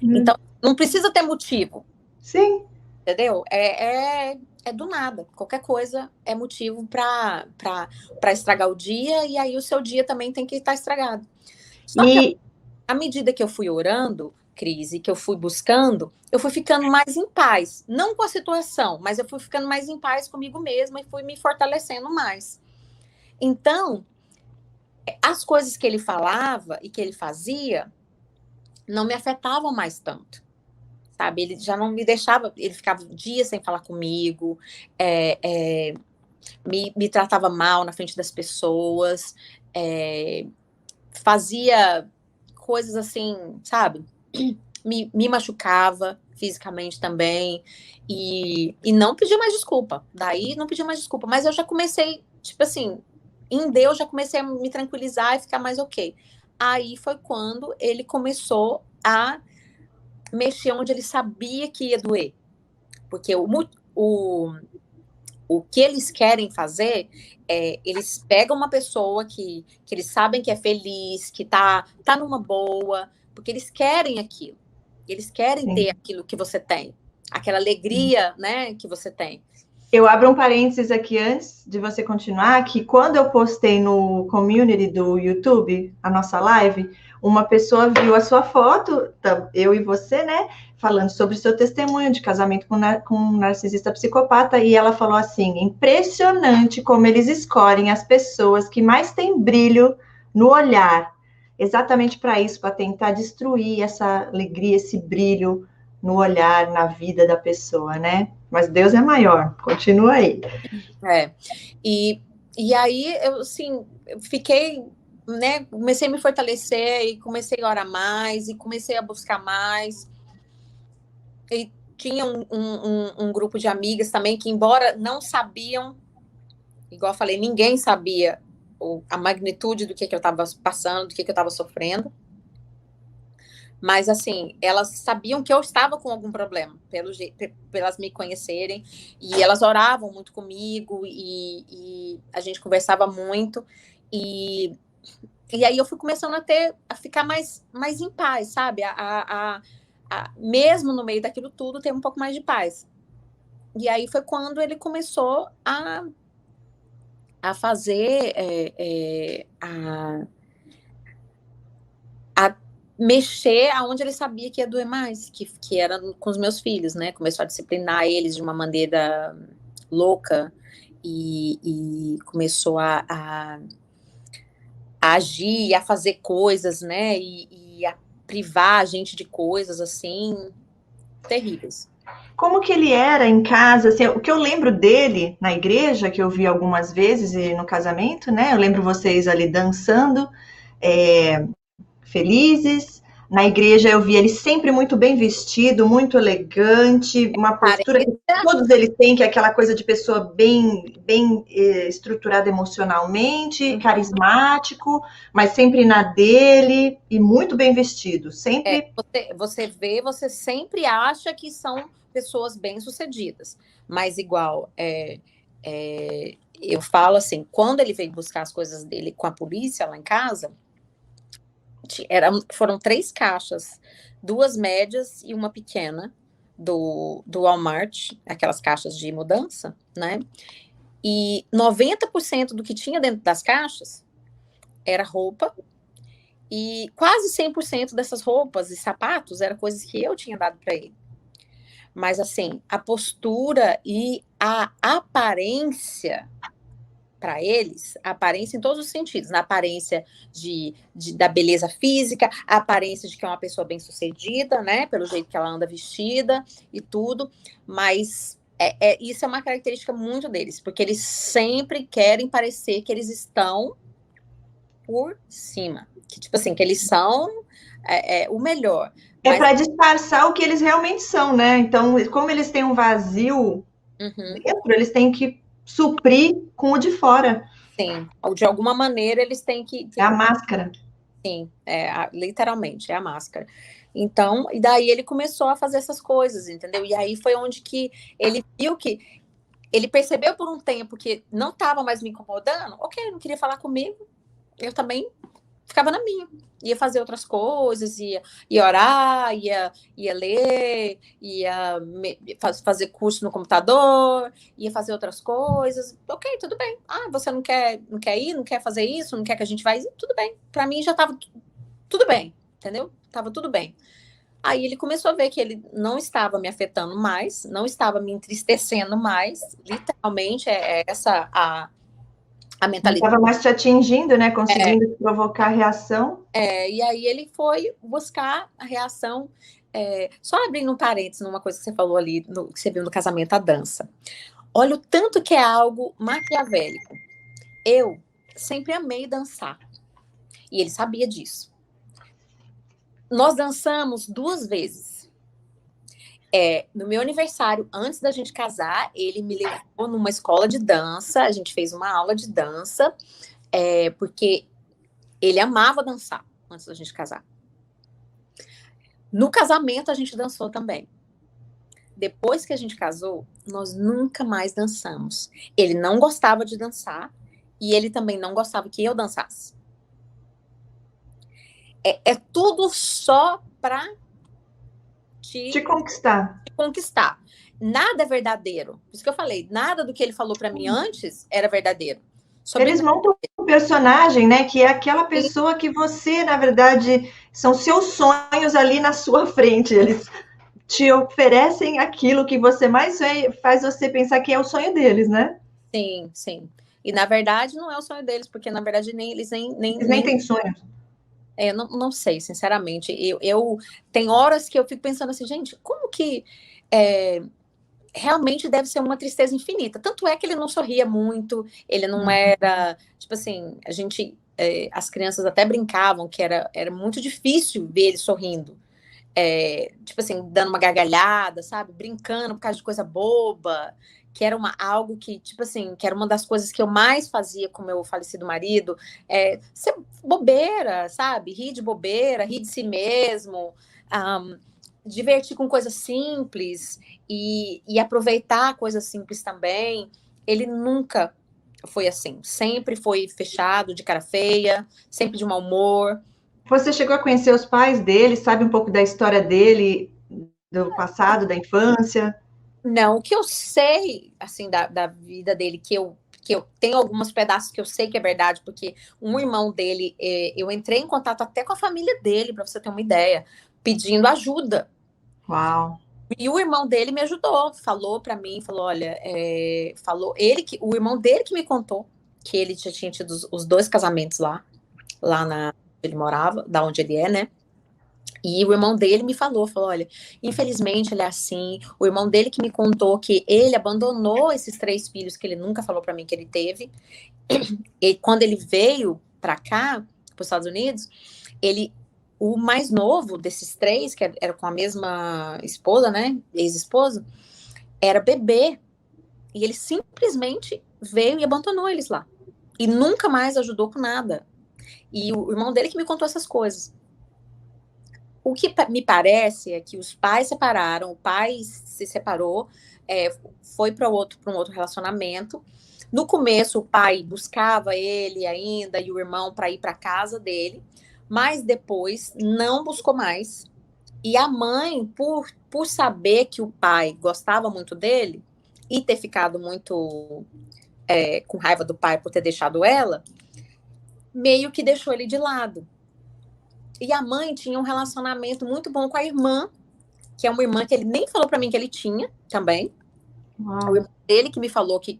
Então, não precisa ter motivo. Sim. Entendeu? é do nada. Qualquer coisa é motivo para estragar o dia, e aí o seu dia também tem que estar estragado. Só que E à medida que eu fui orando, Cris, e que eu fui buscando, eu fui ficando mais em paz. Não com a situação, mas eu fui ficando mais em paz comigo mesma e fui me fortalecendo mais. Então, as coisas que ele falava e que ele fazia não me afetavam mais tanto. Sabe? Ele já não me deixava, ele ficava dias sem falar comigo, me tratava mal na frente das pessoas, fazia coisas assim, sabe? Me machucava fisicamente também, e não pedia mais desculpa. Daí não pedia mais desculpa, mas eu já comecei, tipo assim, em Deus já comecei a me tranquilizar e ficar mais ok. Aí foi quando ele começou a mexer onde ele sabia que ia doer. Porque o que eles querem fazer é, eles pegam uma pessoa que eles sabem que é feliz, que tá numa boa, porque eles querem aquilo. Eles querem ter sim. aquilo que você tem, aquela alegria, né, que você tem. Eu abro um parênteses aqui antes de você continuar, que quando eu postei no community do YouTube, a nossa live, uma pessoa viu a sua foto, eu e você, né, falando sobre o seu testemunho de casamento com um narcisista psicopata, e ela falou assim, impressionante como eles escolhem as pessoas que mais têm brilho no olhar, exatamente para isso, para tentar destruir essa alegria, esse brilho no olhar, na vida da pessoa, né? Mas Deus é maior, continua aí. É. E aí, eu, assim, eu fiquei, né, comecei a me fortalecer e comecei a orar mais e comecei a buscar mais. E tinha um grupo de amigas também que, embora não sabiam, igual eu falei, ninguém sabia a magnitude do que eu estava passando, do que eu estava sofrendo. Mas, assim, elas sabiam que eu estava com algum problema, pelas me conhecerem, e elas oravam muito comigo, e a gente conversava muito, e aí eu fui começando a ficar mais em paz, sabe? Mesmo no meio daquilo tudo, ter um pouco mais de paz. E aí foi quando ele começou a fazer, a mexer aonde ele sabia que ia doer mais, que era com os meus filhos, né? Começou a disciplinar eles de uma maneira louca e começou a agir, a fazer coisas, né? E a privar a gente de coisas assim terríveis. Como que ele era em casa? Assim, o que eu lembro dele na igreja, que eu vi algumas vezes e no casamento, né? Eu lembro vocês ali dançando, felizes. Na igreja eu vi ele sempre muito bem vestido, muito elegante, uma postura que todos eles têm, que é aquela coisa de pessoa bem estruturada emocionalmente, carismático, mas sempre na dele e muito bem vestido. Sempre. Você sempre acha que são pessoas bem-sucedidas, mas igual, eu falo assim, quando ele veio buscar as coisas dele com a polícia lá em casa, foram 3 caixas, 2 médias e uma pequena do Walmart, aquelas caixas de mudança, né? E 90% do que tinha dentro das caixas era roupa, e quase 100% dessas roupas e sapatos eram coisas que eu tinha dado para ele. Mas, assim, a postura e a aparência para eles, a aparência em todos os sentidos, na aparência da beleza física, a aparência de que é uma pessoa bem-sucedida, né, pelo jeito que ela anda vestida e tudo, mas isso é uma característica muito deles, porque eles sempre querem parecer que eles estão por cima, que tipo assim, que eles são o melhor. É para disfarçar o que eles realmente são, né? Então, como eles têm um vazio dentro, eles têm que suprir com o de fora. Sim, ou de alguma maneira eles têm que É a máscara. Sim, literalmente, é a máscara. Então, e daí ele começou a fazer essas coisas, entendeu? E aí foi onde que ele viu que ele percebeu por um tempo que não estava mais me incomodando, ok, não queria falar comigo, eu também ficava na minha. Ia fazer outras coisas, ia orar, ia ler, fazer curso no computador, ia fazer outras coisas. Ok, tudo bem. Ah, você não quer ir, não quer fazer isso, não quer que a gente vá? Tudo bem. Para mim já estava tudo bem, entendeu? Tava tudo bem. Aí ele começou a ver que ele não estava me afetando mais, não estava me entristecendo mais. Literalmente é essa a Não mentalidade. estava mais te atingindo, né? Conseguindo provocar reação. E aí ele foi buscar a reação. Só abrindo um parênteses numa coisa que você falou ali, que você viu no casamento, a dança. Olha o tanto que é algo maquiavélico. Eu sempre amei dançar. E ele sabia disso. Nós dançamos 2 vezes. No meu aniversário, antes da gente casar, ele me levou numa escola de dança. A gente fez uma aula de dança, porque ele amava dançar antes da gente casar. No casamento, a gente dançou também. Depois que a gente casou, nós nunca mais dançamos. Ele não gostava de dançar e ele também não gostava que eu dançasse. É tudo só para te conquistar. Nada é verdadeiro. Por isso que eu falei, nada do que ele falou para mim antes era verdadeiro. Eles montam um personagem, né? Que é aquela pessoa que você, na verdade, são seus sonhos ali na sua frente. Eles te oferecem aquilo que você mais vê, faz você pensar que é o sonho deles, né? Sim, sim. E na verdade não é o sonho deles, porque na verdade eles nem têm sonhos. Eu não sei, sinceramente. Eu tem horas que eu fico pensando assim, gente, como que realmente deve ser uma tristeza infinita. Tanto é que ele não sorria muito, ele não era, tipo assim, as crianças até brincavam que era muito difícil ver ele sorrindo. Tipo assim, dando uma gargalhada, sabe? Brincando por causa de coisa boba, que era algo que, tipo assim, que era uma das coisas que eu mais fazia com meu falecido marido, ser bobeira, sabe? Rir de bobeira, rir de si mesmo, divertir com coisas simples e aproveitar coisas simples também. Ele nunca foi assim, sempre foi fechado, de cara feia, sempre de mau humor. Você chegou a conhecer os pais dele, sabe um pouco da história dele, do passado, da infância? Não, o que eu sei, assim, da vida dele, que eu tenho alguns pedaços que eu sei que é verdade, porque um irmão dele, eu entrei em contato até com a família dele, para você ter uma ideia, pedindo ajuda. Uau! E o irmão dele me ajudou, falou para mim, falou, olha, o irmão dele que me contou que ele já tinha tido os 2 casamentos lá ele morava, da onde ele é, né? E o irmão dele me falou, olha, infelizmente ele é assim. O irmão dele que me contou que ele abandonou esses 3 filhos que ele nunca falou para mim que ele teve. E quando ele veio para cá, para os Estados Unidos, o mais novo desses 3, que era com a mesma esposa, né, ex-esposa, era bebê. E ele simplesmente veio e abandonou eles lá. E nunca mais ajudou com nada. E o irmão dele que me contou essas coisas. O que me parece é que os pais separaram, o pai se separou, foi para um outro relacionamento. No começo, o pai buscava ele ainda e o irmão para ir para casa dele, mas depois não buscou mais. E a mãe, por saber que o pai gostava muito dele e ter ficado muito com raiva do pai por ter deixado ela, meio que deixou ele de lado. E a mãe tinha um relacionamento muito bom com a irmã, que é uma irmã que ele nem falou para mim que ele tinha também. Uau. O irmão dele que me falou que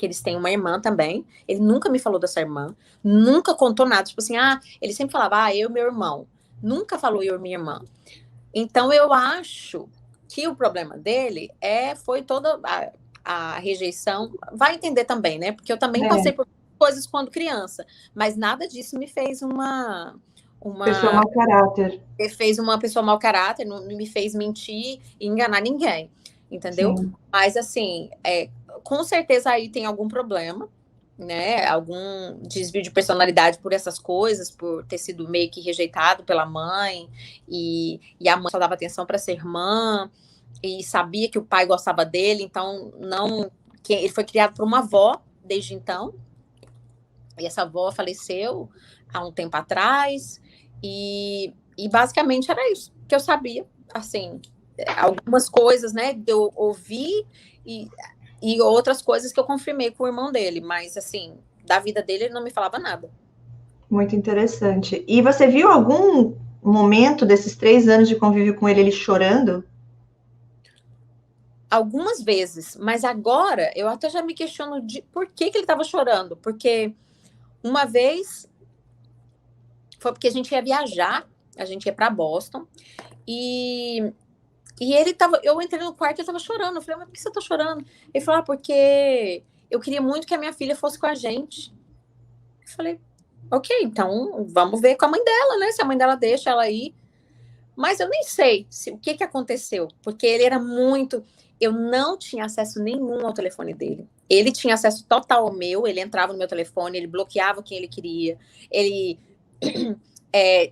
eles têm uma irmã também. Ele nunca me falou dessa irmã. Nunca contou nada. Tipo assim, ele sempre falava, eu e meu irmão. Nunca falou eu e minha irmã. Então, eu acho que o problema dele foi toda a rejeição. Vai entender também, né? Porque eu também passei por coisas quando criança. Mas nada disso me fez uma pessoa mau caráter. Fez uma pessoa mau caráter, não me fez mentir e enganar ninguém, entendeu? Sim. Mas, assim, com certeza aí tem algum problema, né? Algum desvio de personalidade por essas coisas, por ter sido meio que rejeitado pela mãe, e a mãe só dava atenção para essa irmã, e sabia que o pai gostava dele, então ele foi criado por uma avó desde então. E essa avó faleceu há um tempo atrás, e basicamente era isso que eu sabia, assim, algumas coisas, né, eu ouvi, e outras coisas que eu confirmei com o irmão dele, mas, assim, da vida dele ele não me falava nada. Muito interessante. E você viu algum momento desses 3 anos de convívio com ele, ele chorando? Algumas vezes, mas agora eu até já me questiono de por que ele estava chorando, porque uma vez foi porque a gente ia viajar, a gente ia para Boston, e ele tava, eu entrei no quarto e ele tava chorando. Eu falei, mas por que você tá chorando? Ele falou, porque eu queria muito que a minha filha fosse com a gente. Eu falei, ok, então vamos ver com a mãe dela, né? Se a mãe dela deixa ela ir. Mas eu nem sei o que aconteceu, porque ele era muito. Eu não tinha acesso nenhum ao telefone dele. Ele tinha acesso total ao meu, ele entrava no meu telefone, ele bloqueava quem ele queria, ele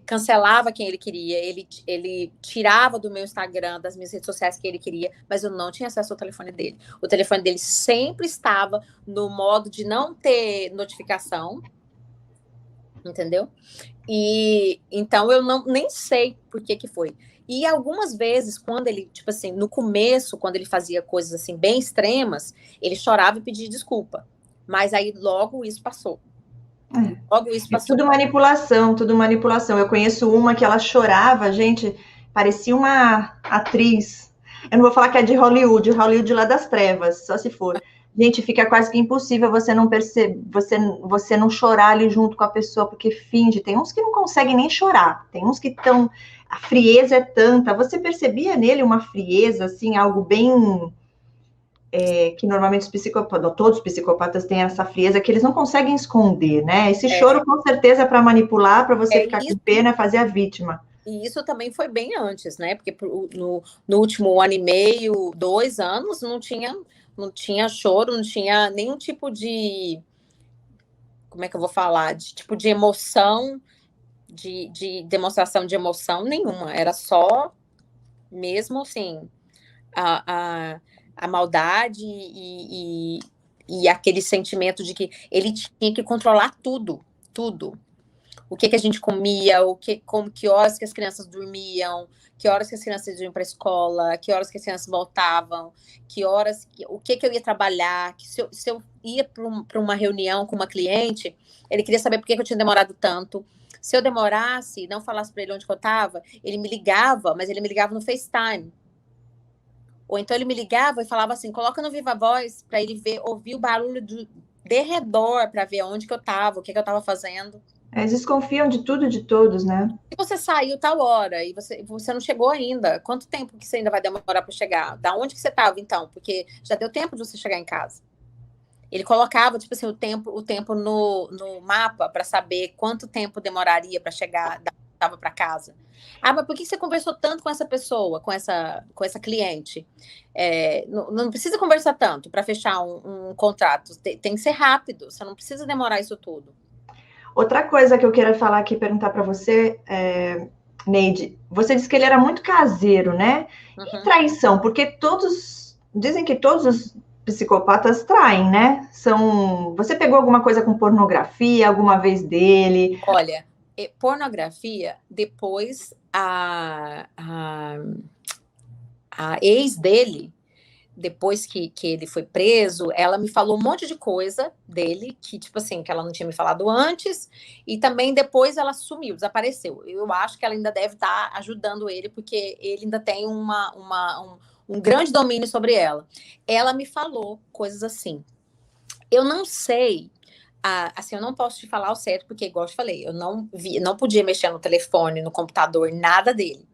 cancelava quem ele queria, ele tirava do meu Instagram, das minhas redes sociais que ele queria, mas eu não tinha acesso ao telefone dele. O telefone dele sempre estava no modo de não ter notificação, entendeu? E então eu nem sei por que foi. E algumas vezes, quando ele, tipo assim, no começo, quando ele fazia coisas assim bem extremas, ele chorava e pedia desculpa. Mas aí logo isso passou. Logo isso É passou. tudo manipulação, tudo manipulação. Eu conheço uma que ela chorava, gente, parecia uma atriz. Eu não vou falar que é de Hollywood, Hollywood lá das trevas, só se for. Gente, fica quase que impossível você não perceber, você não chorar ali junto com a pessoa, porque finge. Tem uns que não conseguem nem chorar, tem uns que estão. A frieza é tanta. Você percebia nele uma frieza, assim, algo bem que normalmente os psicopatas, todos os psicopatas têm essa frieza que eles não conseguem esconder, né? Esse choro, com certeza, é para manipular, para você ficar com pena, fazer a vítima. E isso também foi bem antes, né? Porque no último ano e meio, 2 anos, não tinha choro, não tinha nenhum tipo de. Como é que eu vou falar? De tipo de emoção, de demonstração de emoção nenhuma. Era só mesmo assim. A maldade e aquele sentimento de que ele tinha que controlar tudo, tudo. O que a gente comia, que horas que as crianças dormiam, que horas que as crianças iam para a escola, que horas que as crianças voltavam, o que eu ia trabalhar, que se eu ia para uma reunião com uma cliente, ele queria saber por que eu tinha demorado tanto. Se eu demorasse, não falasse para ele onde eu estava, ele me ligava, mas ele me ligava no FaceTime. Ou então ele me ligava e falava assim, coloca no Viva Voz para ele ouvir o barulho de redor, para ver onde que eu estava, o que eu estava fazendo. Eles desconfiam de tudo e de todos, né? E você saiu tal hora e você não chegou ainda. Quanto tempo que você ainda vai demorar para chegar? Da onde que você estava, então? Porque já deu tempo de você chegar em casa. Ele colocava, tipo assim, o tempo no mapa para saber quanto tempo demoraria para chegar estava para casa. Ah, mas por que você conversou tanto com essa pessoa, com essa cliente? Não precisa conversar tanto para fechar um contrato. Tem que ser rápido. Você não precisa demorar isso tudo. Outra coisa que eu quero falar aqui, perguntar para você, Neide, você disse que ele era muito caseiro, né? E traição, porque dizem que todos os psicopatas traem, né? Você pegou alguma coisa com pornografia alguma vez dele? Olha, pornografia, depois a ex dele, depois que ele foi preso, ela me falou um monte de coisa dele, que, tipo assim, que ela não tinha me falado antes, e também depois ela sumiu, desapareceu. Eu acho que ela ainda deve estar ajudando ele, porque ele ainda tem um grande domínio sobre ela. Ela me falou coisas assim. Eu não sei, assim, eu não posso te falar o certo, porque, igual eu te falei, eu não podia mexer no telefone, no computador, nada dele.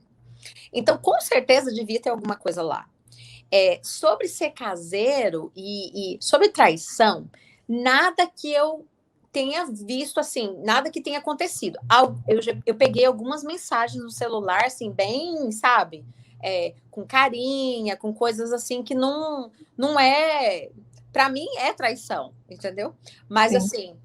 Então, com certeza, devia ter alguma coisa lá. Sobre ser caseiro e sobre traição, nada que eu tenha visto, assim, nada que tenha acontecido. Eu peguei algumas mensagens no celular, assim, bem, sabe, com carinha, com coisas assim que não é, para mim é traição, entendeu? Mas, Sim. assim,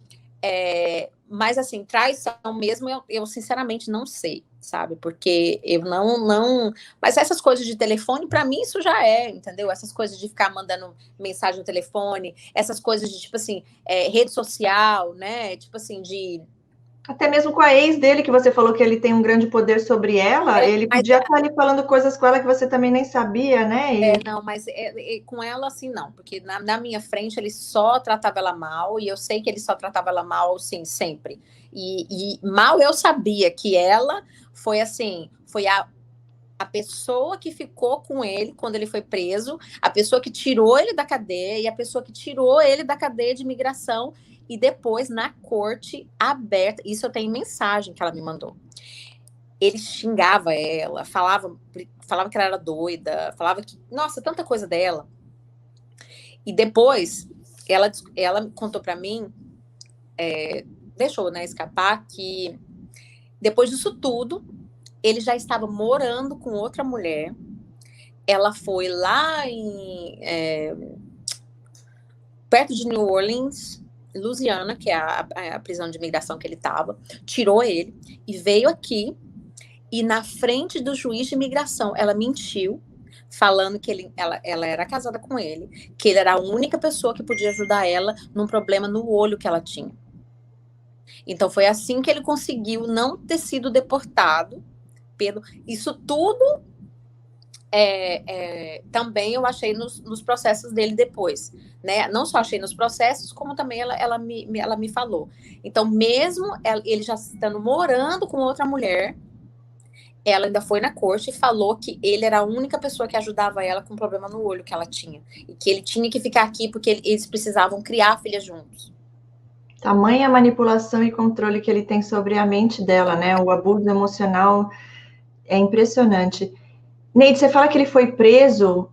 Mas, assim, traição mesmo, eu sinceramente não sei, sabe? Porque eu não... Mas essas coisas de telefone, para mim, isso já é, entendeu? Essas coisas de ficar mandando mensagem no telefone, essas coisas de, tipo assim, rede social, né? Tipo assim, de... Até mesmo com a ex dele, que você falou que ele tem um grande poder sobre ela, ele Mas podia estar ali falando coisas com ela que você também nem sabia, né? não, mas com ela, assim, não. Porque na minha frente, ele só tratava ela mal. E eu sei que ele só tratava ela mal, assim, sempre. E mal eu sabia que ela foi, assim... Foi a pessoa que ficou com ele quando ele foi preso, a pessoa que tirou ele da cadeia e a pessoa que tirou ele da cadeia de imigração e depois na corte aberta. Isso eu tenho mensagem que ela me mandou. Ele xingava ela, falava que ela era doida, falava que, nossa, tanta coisa dela. E depois ela contou para mim, deixou, né, escapar que depois disso tudo ele já estava morando com outra mulher. Ela foi lá perto de New Orleans, Louisiana, que é a prisão de imigração que ele estava, tirou ele e veio aqui. E na frente do juiz de imigração, ela mentiu, falando que ela era casada com ele, que ele era a única pessoa que podia ajudar ela num problema no olho que ela tinha. Então foi assim que ele conseguiu não ter sido deportado. Isso tudo também eu achei nos processos dele depois, né? Não só achei nos processos, como também ela me falou. Então, mesmo ele já estando morando com outra mulher, ela ainda foi na corte e falou que ele era a única pessoa que ajudava ela com o problema no olho que ela tinha. E que ele tinha que ficar aqui porque eles precisavam criar a filha juntos. Tamanha manipulação e controle que ele tem sobre a mente dela, né? O abuso emocional é impressionante. Neide, você fala que ele foi preso.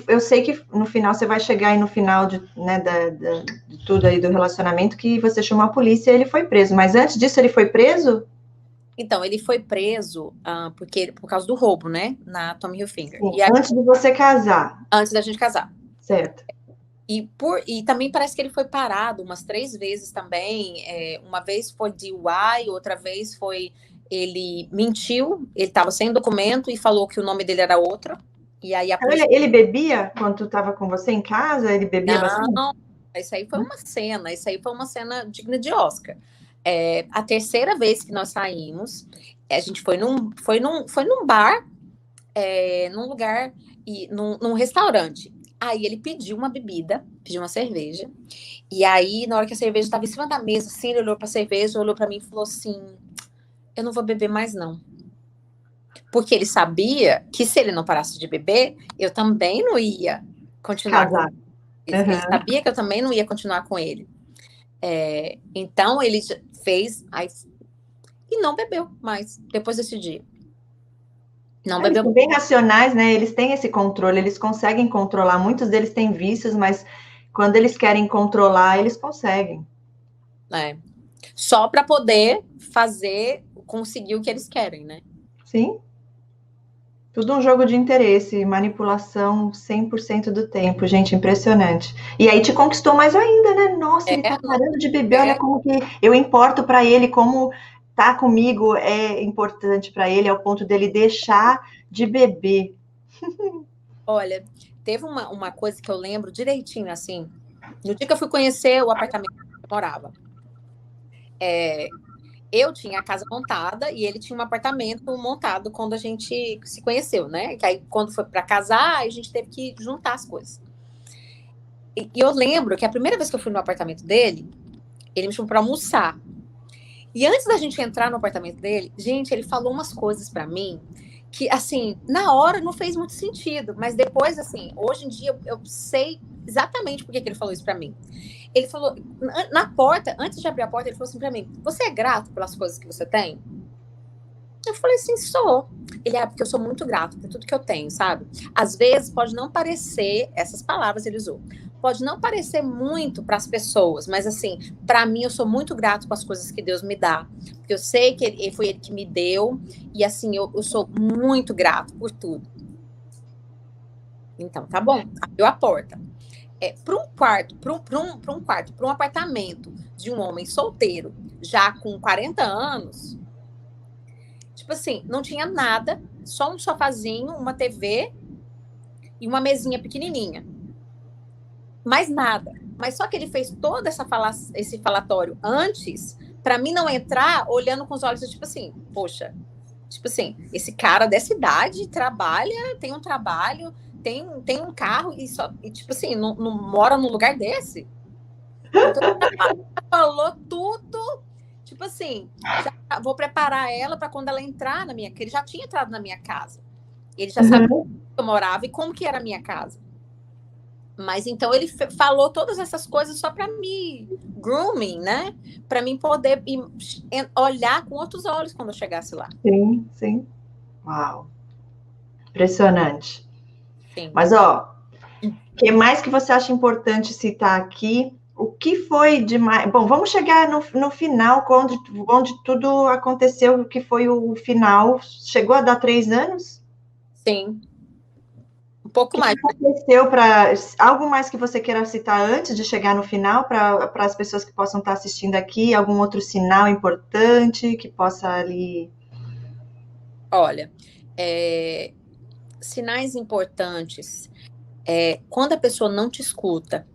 Eu sei que no final você vai chegar aí no final de tudo aí do relacionamento que você chamou a polícia e ele foi preso. Mas antes disso ele foi preso? Então, ele foi preso por causa do roubo, né? Na Tommy Hilfiger. Sim, antes de você casar. Antes da gente casar. Certo. E também parece que ele foi parado umas 3 vezes também. Uma vez foi DUI, outra vez foi... Ele mentiu, ele estava sem documento e falou que o nome dele era outro. E aí a polícia... Ele bebia quando estava com você em casa? Ele bebia bastante? Não, isso aí foi uma cena. Isso aí foi uma cena digna de Oscar. A terceira vez que nós saímos, a gente foi num bar, num lugar, num restaurante. Aí ele pediu uma bebida, pediu uma cerveja. E aí, na hora que a cerveja estava em cima da mesa, assim, ele olhou para a cerveja, olhou para mim e falou assim: eu não vou beber mais, não. Porque ele sabia que se ele não parasse de beber, eu também não ia continuar com ele. Ele sabia que eu também não ia continuar com ele. Então, ele fez e não bebeu mais depois desse dia. Não bebeu. Eles são bem racionais, né? Eles têm esse controle, eles conseguem controlar. Muitos deles têm vícios, mas quando eles querem controlar, eles conseguem. Só para poder conseguir o que eles querem, né? Sim. Tudo um jogo de interesse, manipulação 100% do tempo, gente, impressionante. E aí te conquistou mais ainda, né? Nossa, ele tá parando de beber, olha como que eu importo para ele, como tá comigo é importante para ele, ao ponto dele deixar de beber. Olha, teve uma coisa que eu lembro direitinho, assim, no dia que eu fui conhecer o apartamento que eu morava. Eu tinha a casa montada e ele tinha um apartamento montado quando a gente se conheceu, né? Que aí, quando foi para casar, a gente teve que juntar as coisas. E eu lembro que a primeira vez que eu fui no apartamento dele, ele me chamou para almoçar. E antes da gente entrar no apartamento dele, gente, ele falou umas coisas para mim que, assim, na hora não fez muito sentido, mas depois, assim, hoje em dia eu sei exatamente por que ele falou isso para mim. Ele falou, na porta, antes de abrir a porta, ele falou assim para mim: você é grato pelas coisas que você tem? Eu falei assim: sou. Ele porque eu sou muito grato por tudo que eu tenho, sabe? Às vezes pode não parecer, essas palavras ele usou, pode não parecer muito para as pessoas, mas assim, para mim eu sou muito grato com as coisas que Deus me dá, porque eu sei que foi ele que me deu, e assim, eu sou muito grato por tudo. Então, tá bom, abriu a porta. para um apartamento de um homem solteiro, já com 40 anos, tipo assim, não tinha nada, só um sofazinho, uma TV e uma mesinha pequenininha. Mais nada. Mas só que ele fez todo esse falatório antes, para mim não entrar olhando com os olhos, tipo assim, poxa, tipo assim, esse cara dessa idade trabalha, tem um trabalho, tem um carro e tipo assim, não mora num lugar desse. Então, falou tudo, tipo assim, já vou preparar ela para quando ela entrar na minha casa. Ele já tinha entrado na minha casa. Ele já sabia onde eu morava e como que era a minha casa. Mas então ele falou todas essas coisas só para me grooming, né? Para mim poder olhar com outros olhos quando eu chegasse lá. Sim, sim. Uau. Impressionante. Sim. Mas, ó, o que mais que você acha importante citar aqui? O que foi demais? Bom, vamos chegar no final, onde tudo aconteceu, o que foi o final. Chegou a dar 3 anos? Sim. Um pouco mais. O que aconteceu algo mais que você queira citar antes de chegar no final, para as pessoas que possam estar assistindo aqui? Algum outro sinal importante que possa ali... Olha, sinais importantes quando a pessoa não te escuta,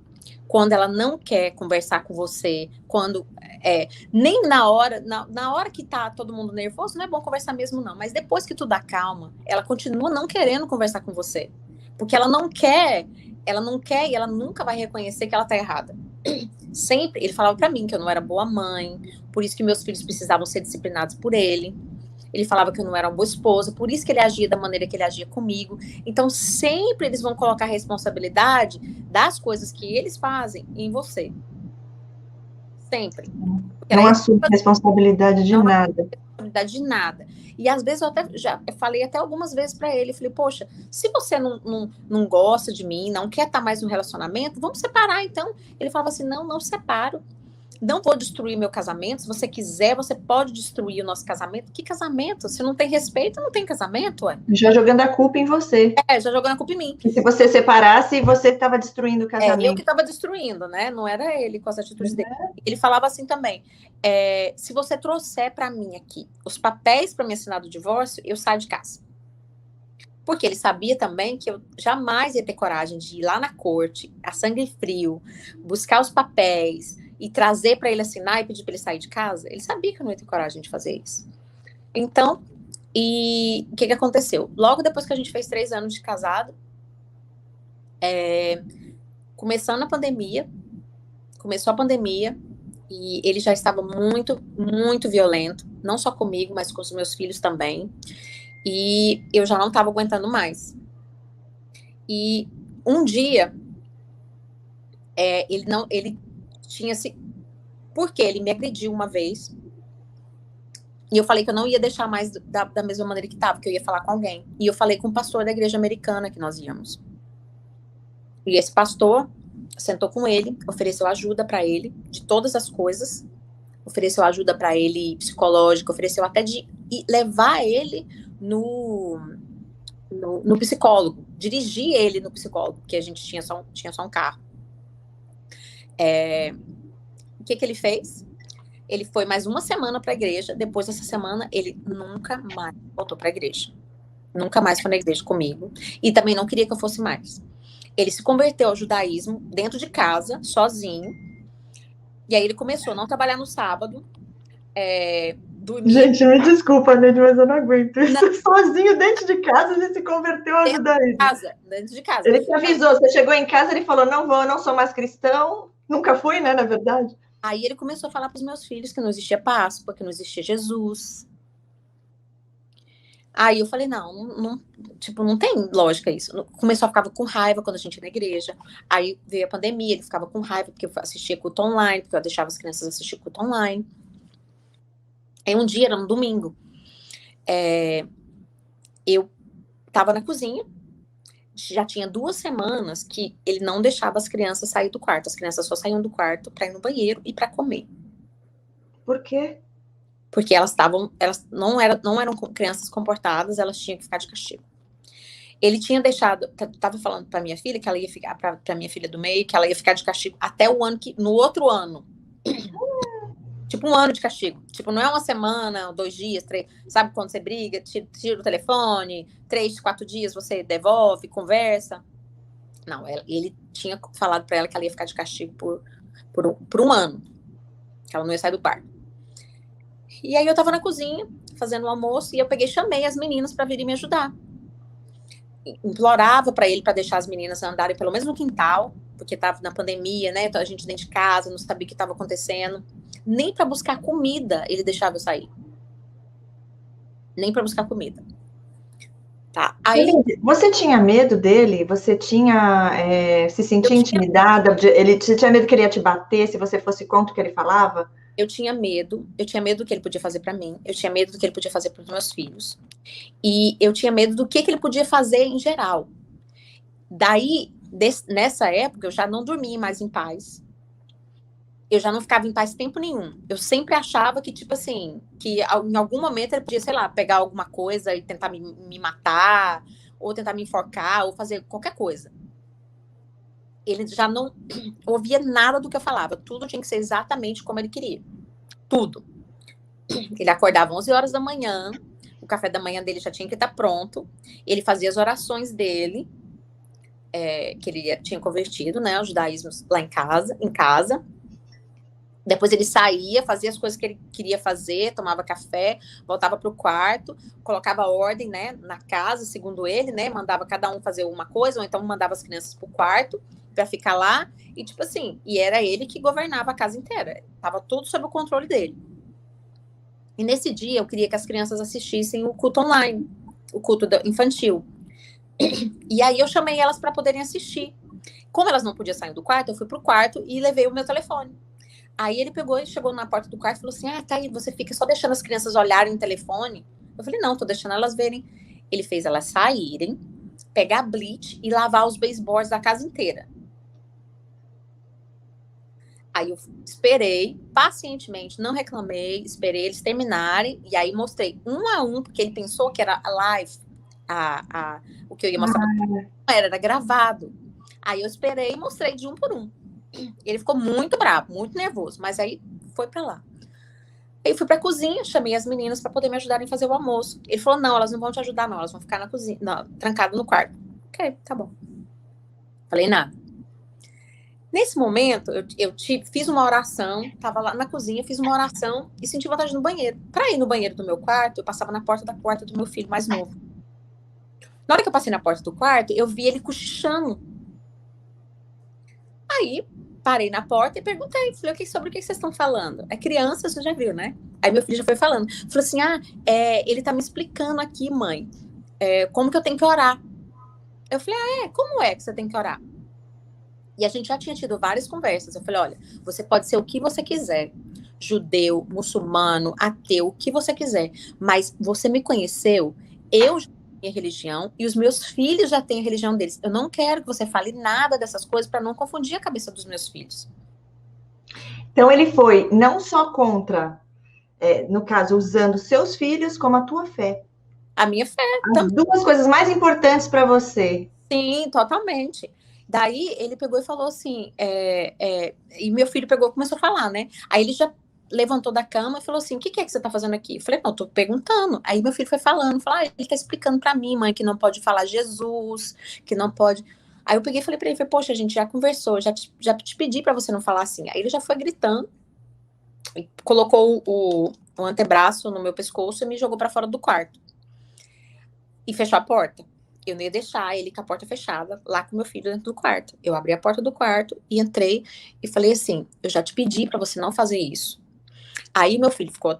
quando ela não quer conversar com você, quando nem na hora que tá todo mundo nervoso, não é bom conversar mesmo não, mas depois que tudo acalma, ela continua não querendo conversar com você, porque ela não quer e ela nunca vai reconhecer que ela tá errada. Sempre, ele falava para mim que eu não era boa mãe, por isso que meus filhos precisavam ser disciplinados por ele. Ele falava que eu não era uma boa esposa, por isso que ele agia da maneira que ele agia comigo. Então, sempre eles vão colocar a responsabilidade das coisas que eles fazem em você. Sempre. Não assume responsabilidade de nada. Responsabilidade de nada. E às vezes eu falei até algumas vezes para ele, falei, poxa, se você não gosta de mim, não quer estar mais no relacionamento, vamos separar então. Ele falava assim, não separo. Não vou destruir meu casamento. Se você quiser, você pode destruir o nosso casamento. Que casamento? Se não tem respeito, não tem casamento, ué. Já jogando a culpa em você. Já jogando a culpa em mim. E se você separasse, você estava destruindo o casamento. Eu que estava destruindo, né? Não era ele com as atitudes dele. Ele falava assim também, se você trouxer para mim aqui os papéis para me assinar do divórcio, eu saio de casa. Porque ele sabia também que eu jamais ia ter coragem de ir lá na corte, a sangue frio, buscar os papéis e trazer para ele assinar e pedir para ele sair de casa. Ele sabia que eu não ia ter coragem de fazer isso. Então, o que aconteceu? Logo depois que a gente fez 3 anos de casado, começou a pandemia e ele já estava muito, muito violento, não só comigo, mas com os meus filhos também. E eu já não estava aguentando mais. E um dia, ele tinha se... Porque ele me agrediu uma vez. E eu falei que eu não ia deixar mais da mesma maneira que estava, que eu ia falar com alguém. E eu falei com o pastor da igreja americana que nós íamos. E esse pastor sentou com ele, ofereceu ajuda para ele de todas as coisas. Ofereceu ajuda para ele psicológica, ofereceu até de levar ele no psicólogo, dirigir ele no psicólogo, porque a gente tinha só um carro. O que ele fez? Ele foi mais uma semana para a igreja. Depois dessa semana, ele nunca mais voltou para a igreja. Nunca mais foi na igreja comigo. E também não queria que eu fosse mais. Ele se converteu ao judaísmo dentro de casa, sozinho. E aí ele começou a não trabalhar no sábado. Dormir. Gente, me desculpa, Neide, mas eu não aguento. Sozinho dentro de casa, ele se converteu ao judaísmo. Dentro de casa. Ele te avisou, você chegou em casa, ele falou, não sou mais cristão. Nunca fui, né, na verdade. Aí ele começou a falar para os meus filhos que não existia Páscoa, que não existia Jesus. Aí eu falei, não tem lógica isso. Começou a ficar com raiva quando a gente ia na igreja. Aí veio a pandemia, ele ficava com raiva porque eu assistia culto online, porque eu deixava as crianças assistir culto online. Aí um dia, era um domingo, eu estava na cozinha, já tinha 2 semanas que ele não deixava as crianças sair do quarto. As crianças só saíam do quarto para ir no banheiro e para comer. Por quê? Porque elas não eram crianças comportadas, elas tinham que ficar de castigo. Ele tinha deixado, tava falando pra minha filha que ela ia ficar, pra minha filha do meio, que ela ia ficar de castigo até o ano que, no outro ano. Tipo, um ano de castigo. Tipo, não é uma semana, 2 dias, 3. Sabe quando você briga, tira o telefone, 3, 4 dias você devolve, conversa. Não, ele tinha falado pra ela que ela ia ficar de castigo por um ano. Que ela não ia sair do quarto. E aí eu tava na cozinha, fazendo o almoço, e eu peguei, chamei as meninas pra virem me ajudar. Implorava pra ele pra deixar as meninas andarem pelo menos no quintal, porque tava na pandemia, né? Então a gente dentro de casa, não sabia o que estava acontecendo. Nem pra buscar comida ele deixava eu sair. Nem pra buscar comida. Tá. Aí Você tinha medo dele? Você tinha se eu sentia tinha, intimidada? Você tinha medo que ele ia te bater se você fosse contra o que ele falava? eu tinha medo do que ele podia fazer pra mim, eu tinha medo do que ele podia fazer pros meus filhos. E eu tinha medo do que ele podia fazer em geral. Daí, nessa época, eu já não dormia mais em paz. Eu já não ficava em paz tempo nenhum. Eu sempre achava que, tipo assim, que em algum momento ele podia, sei lá, pegar alguma coisa e tentar me matar, ou tentar me enforcar, ou fazer qualquer coisa. Ele já não ouvia nada do que eu falava. Tudo tinha que ser exatamente como ele queria. Tudo. Ele acordava 11 horas da manhã, o café da manhã dele já tinha que estar pronto. Ele fazia as orações dele, que ele tinha convertido, né, ao judaísmo lá em casa. Depois ele saía, fazia as coisas que ele queria fazer, tomava café, voltava para o quarto, colocava ordem, né, na casa, segundo ele, né, mandava cada um fazer uma coisa, ou então mandava as crianças para o quarto para ficar lá, e tipo assim, e era ele que governava a casa inteira, estava tudo sob o controle dele. E nesse dia eu queria que as crianças assistissem o culto online, o culto infantil. E aí eu chamei elas para poderem assistir. Como elas não podiam sair do quarto, eu fui pro quarto e levei o meu telefone. Aí ele pegou e chegou na porta do quarto e falou assim: tá aí, você fica só deixando as crianças olharem o telefone? Eu falei: não, tô deixando elas verem. Ele fez elas saírem, pegar bleach e lavar os beisebols da casa inteira. Aí eu esperei, pacientemente, não reclamei, esperei eles terminarem, e aí mostrei um a um, porque ele pensou que era live, o que eu ia mostrar era gravado. Aí eu esperei e mostrei de um por um. Ele ficou muito bravo, muito nervoso, mas aí foi pra lá. Aí eu fui pra cozinha, chamei as meninas para poder me ajudarem a fazer o almoço. Ele falou: não, elas não vão te ajudar, não, elas vão ficar na cozinha, trancado no quarto. Ok, tá bom. Falei nada. Nesse momento, fiz uma oração, tava lá na cozinha, fiz uma oração e senti vontade no banheiro. Pra ir no banheiro do meu quarto, eu passava na porta da quarto do meu filho mais novo. Na hora que eu passei na porta do quarto, eu vi ele cochichando. Aí, parei na porta e perguntei, falei: sobre o que vocês estão falando? É criança, você já viu, né? Aí meu filho já foi falando. Falou assim: ele tá me explicando aqui, mãe, como que eu tenho que orar. Eu falei: como é que você tem que orar? E a gente já tinha tido várias conversas. Eu falei: olha, você pode ser o que você quiser. Judeu, muçulmano, ateu, o que você quiser. Mas você me conheceu, eu já tenho minha religião e os meus filhos já têm a religião deles. Eu não quero que você fale nada dessas coisas para não confundir a cabeça dos meus filhos. Então ele foi não só contra, no caso, usando seus filhos, como a tua fé. A minha fé As duas coisas mais importantes para você. Sim, totalmente. Daí ele pegou e falou assim, e meu filho pegou e começou a falar, né? Aí ele já levantou da cama e falou assim: o que é que você tá fazendo aqui? Eu falei: não, tô perguntando. Aí meu filho foi falando, ele tá explicando pra mim, mãe, que não pode falar Jesus, que não pode. Aí eu peguei e falei pra ele: poxa, a gente já conversou, já te pedi pra você não falar assim. Aí ele já foi gritando, colocou o antebraço no meu pescoço e me jogou pra fora do quarto. E fechou a porta. Eu não ia deixar ele com a porta fechada, lá com meu filho dentro do quarto. Eu abri a porta do quarto e entrei e falei assim: eu já te pedi para você não fazer isso. Aí meu filho ficou,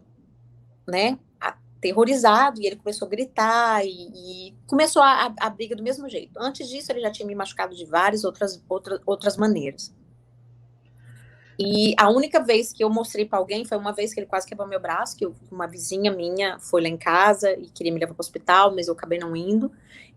né, aterrorizado, e ele começou a gritar e começou a briga do mesmo jeito. Antes disso, ele já tinha me machucado de várias outras maneiras. E a única vez que eu mostrei para alguém foi uma vez que ele quase quebrou meu braço, que uma vizinha minha foi lá em casa e queria me levar para o hospital, mas eu acabei não indo.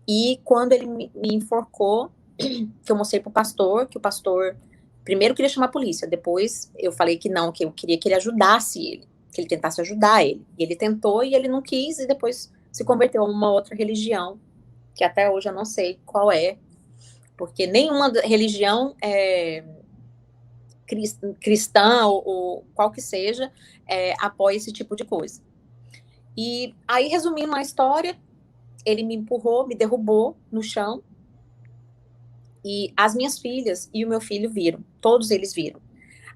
E quando ele me enforcou, que eu mostrei pro pastor, que o pastor primeiro queria chamar a polícia, depois eu falei que não, que eu queria que ele ajudasse ele, que ele tentasse ajudar ele. E ele tentou e ele não quis, e depois se converteu a uma outra religião. que até hoje eu não sei qual é, porque nenhuma religião cristã ou qual que seja apoia esse tipo de coisa. E aí, resumindo a história, ele me empurrou, me derrubou no chão, e as minhas filhas e o meu filho viram, todos eles viram.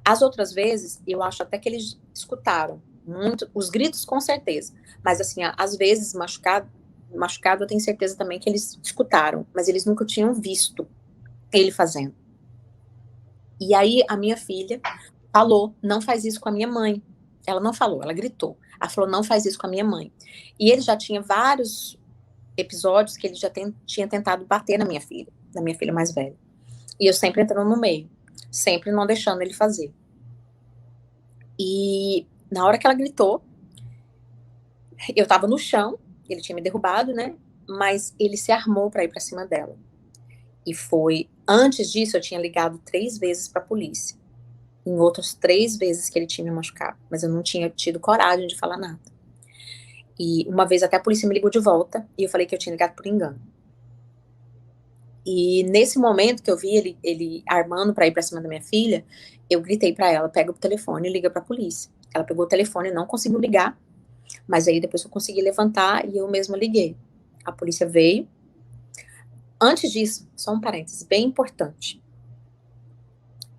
As outras vezes, eu acho até que eles escutaram muito, os gritos com certeza, mas assim, às vezes machucado, eu tenho certeza também que eles escutaram, mas eles nunca tinham visto ele fazendo. E aí a minha filha falou, não faz isso com a minha mãe. Ela não falou, ela gritou. Ela falou, não faz isso com a minha mãe. E ele já tinha vários episódios que ele já tinha tentado bater na minha filha mais velha. E eu sempre entrando no meio, sempre não deixando ele fazer. E na hora que ela gritou, eu tava no chão, ele tinha me derrubado, né? Mas ele se armou para ir para cima dela. E foi, antes disso, eu tinha ligado 3 vezes para a polícia. Em outras 3 vezes que ele tinha me machucado, mas eu não tinha tido coragem de falar nada. E uma vez até a polícia me ligou de volta, e eu falei que eu tinha ligado por engano. E nesse momento que eu vi ele armando para ir para cima da minha filha, eu gritei para ela, pega o telefone e liga para a polícia. Ela pegou o telefone e não conseguiu ligar, mas aí depois eu consegui levantar e eu mesma liguei. A polícia veio. Antes disso, só um parênteses bem importante.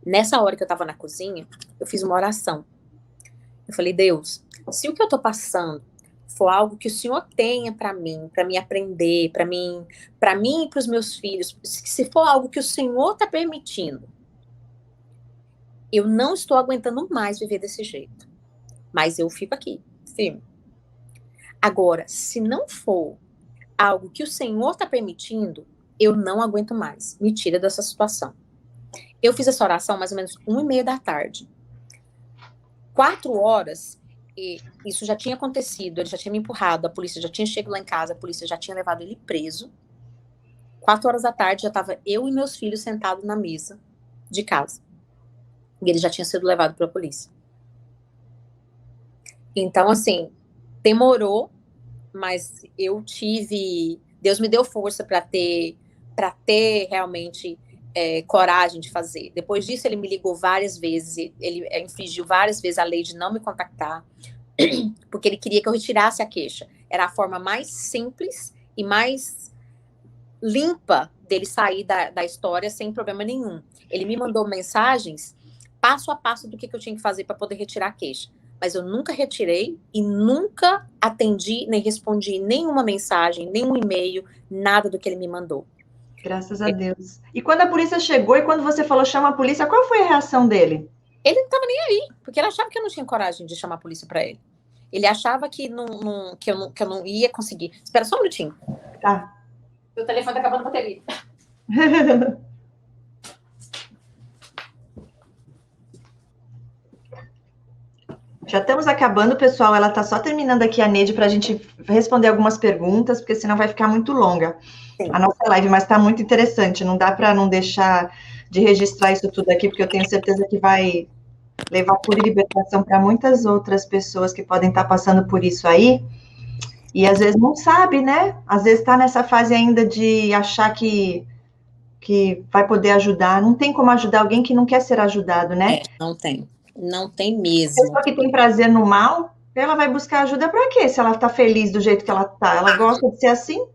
Nessa hora que eu estava na cozinha, eu fiz uma oração. Eu falei, Deus, se o que eu estou passando for algo que o Senhor tenha para mim aprender, para mim e para os meus filhos, se for algo que o Senhor está permitindo, eu não estou aguentando mais viver desse jeito. Mas eu fico aqui, firme. Agora, se não for algo que o Senhor está permitindo, eu não aguento mais. Me tira dessa situação. Eu fiz essa oração mais ou menos 1h30 da tarde. 4 horas, e isso já tinha acontecido, ele já tinha me empurrado, a polícia já tinha chegado lá em casa, a polícia já tinha levado ele preso. 4 horas da tarde, já estava eu e meus filhos sentados na mesa de casa. E ele já tinha sido levado pela polícia. Então, assim, demorou, mas eu tive... Deus me deu força para ter realmente coragem de fazer. Depois disso, ele me ligou várias vezes, ele infringiu várias vezes a lei de não me contactar, porque ele queria que eu retirasse a queixa. Era a forma mais simples e mais limpa dele sair da história sem problema nenhum. Ele me mandou mensagens passo a passo do que eu tinha que fazer para poder retirar a queixa. Mas eu nunca retirei e nunca atendi, nem respondi nenhuma mensagem, nenhum e-mail, nada do que ele me mandou. Graças a Deus. E quando a polícia chegou e quando você falou chama a polícia, qual foi a reação dele? Ele não estava nem aí, porque ele achava que eu não tinha coragem de chamar a polícia para ele. Ele achava que eu não ia conseguir. Espera só um minutinho. Tá. Meu telefone tá acabando a bateria. Já estamos acabando, pessoal. Ela está só terminando aqui a Neide para a gente responder algumas perguntas, porque senão vai ficar muito longa a nossa live, mas está muito interessante. Não dá para não deixar de registrar isso tudo aqui, porque eu tenho certeza que vai levar cura e libertação para muitas outras pessoas que podem estar passando por isso aí. E às vezes não sabe, né? Às vezes está nessa fase ainda de achar que vai poder ajudar. Não tem como ajudar alguém que não quer ser ajudado, né? Não tem. Não tem mesmo. A pessoa que tem prazer no mal, ela vai buscar ajuda para quê? Se ela está feliz do jeito que ela está. Ela gosta de ser assim?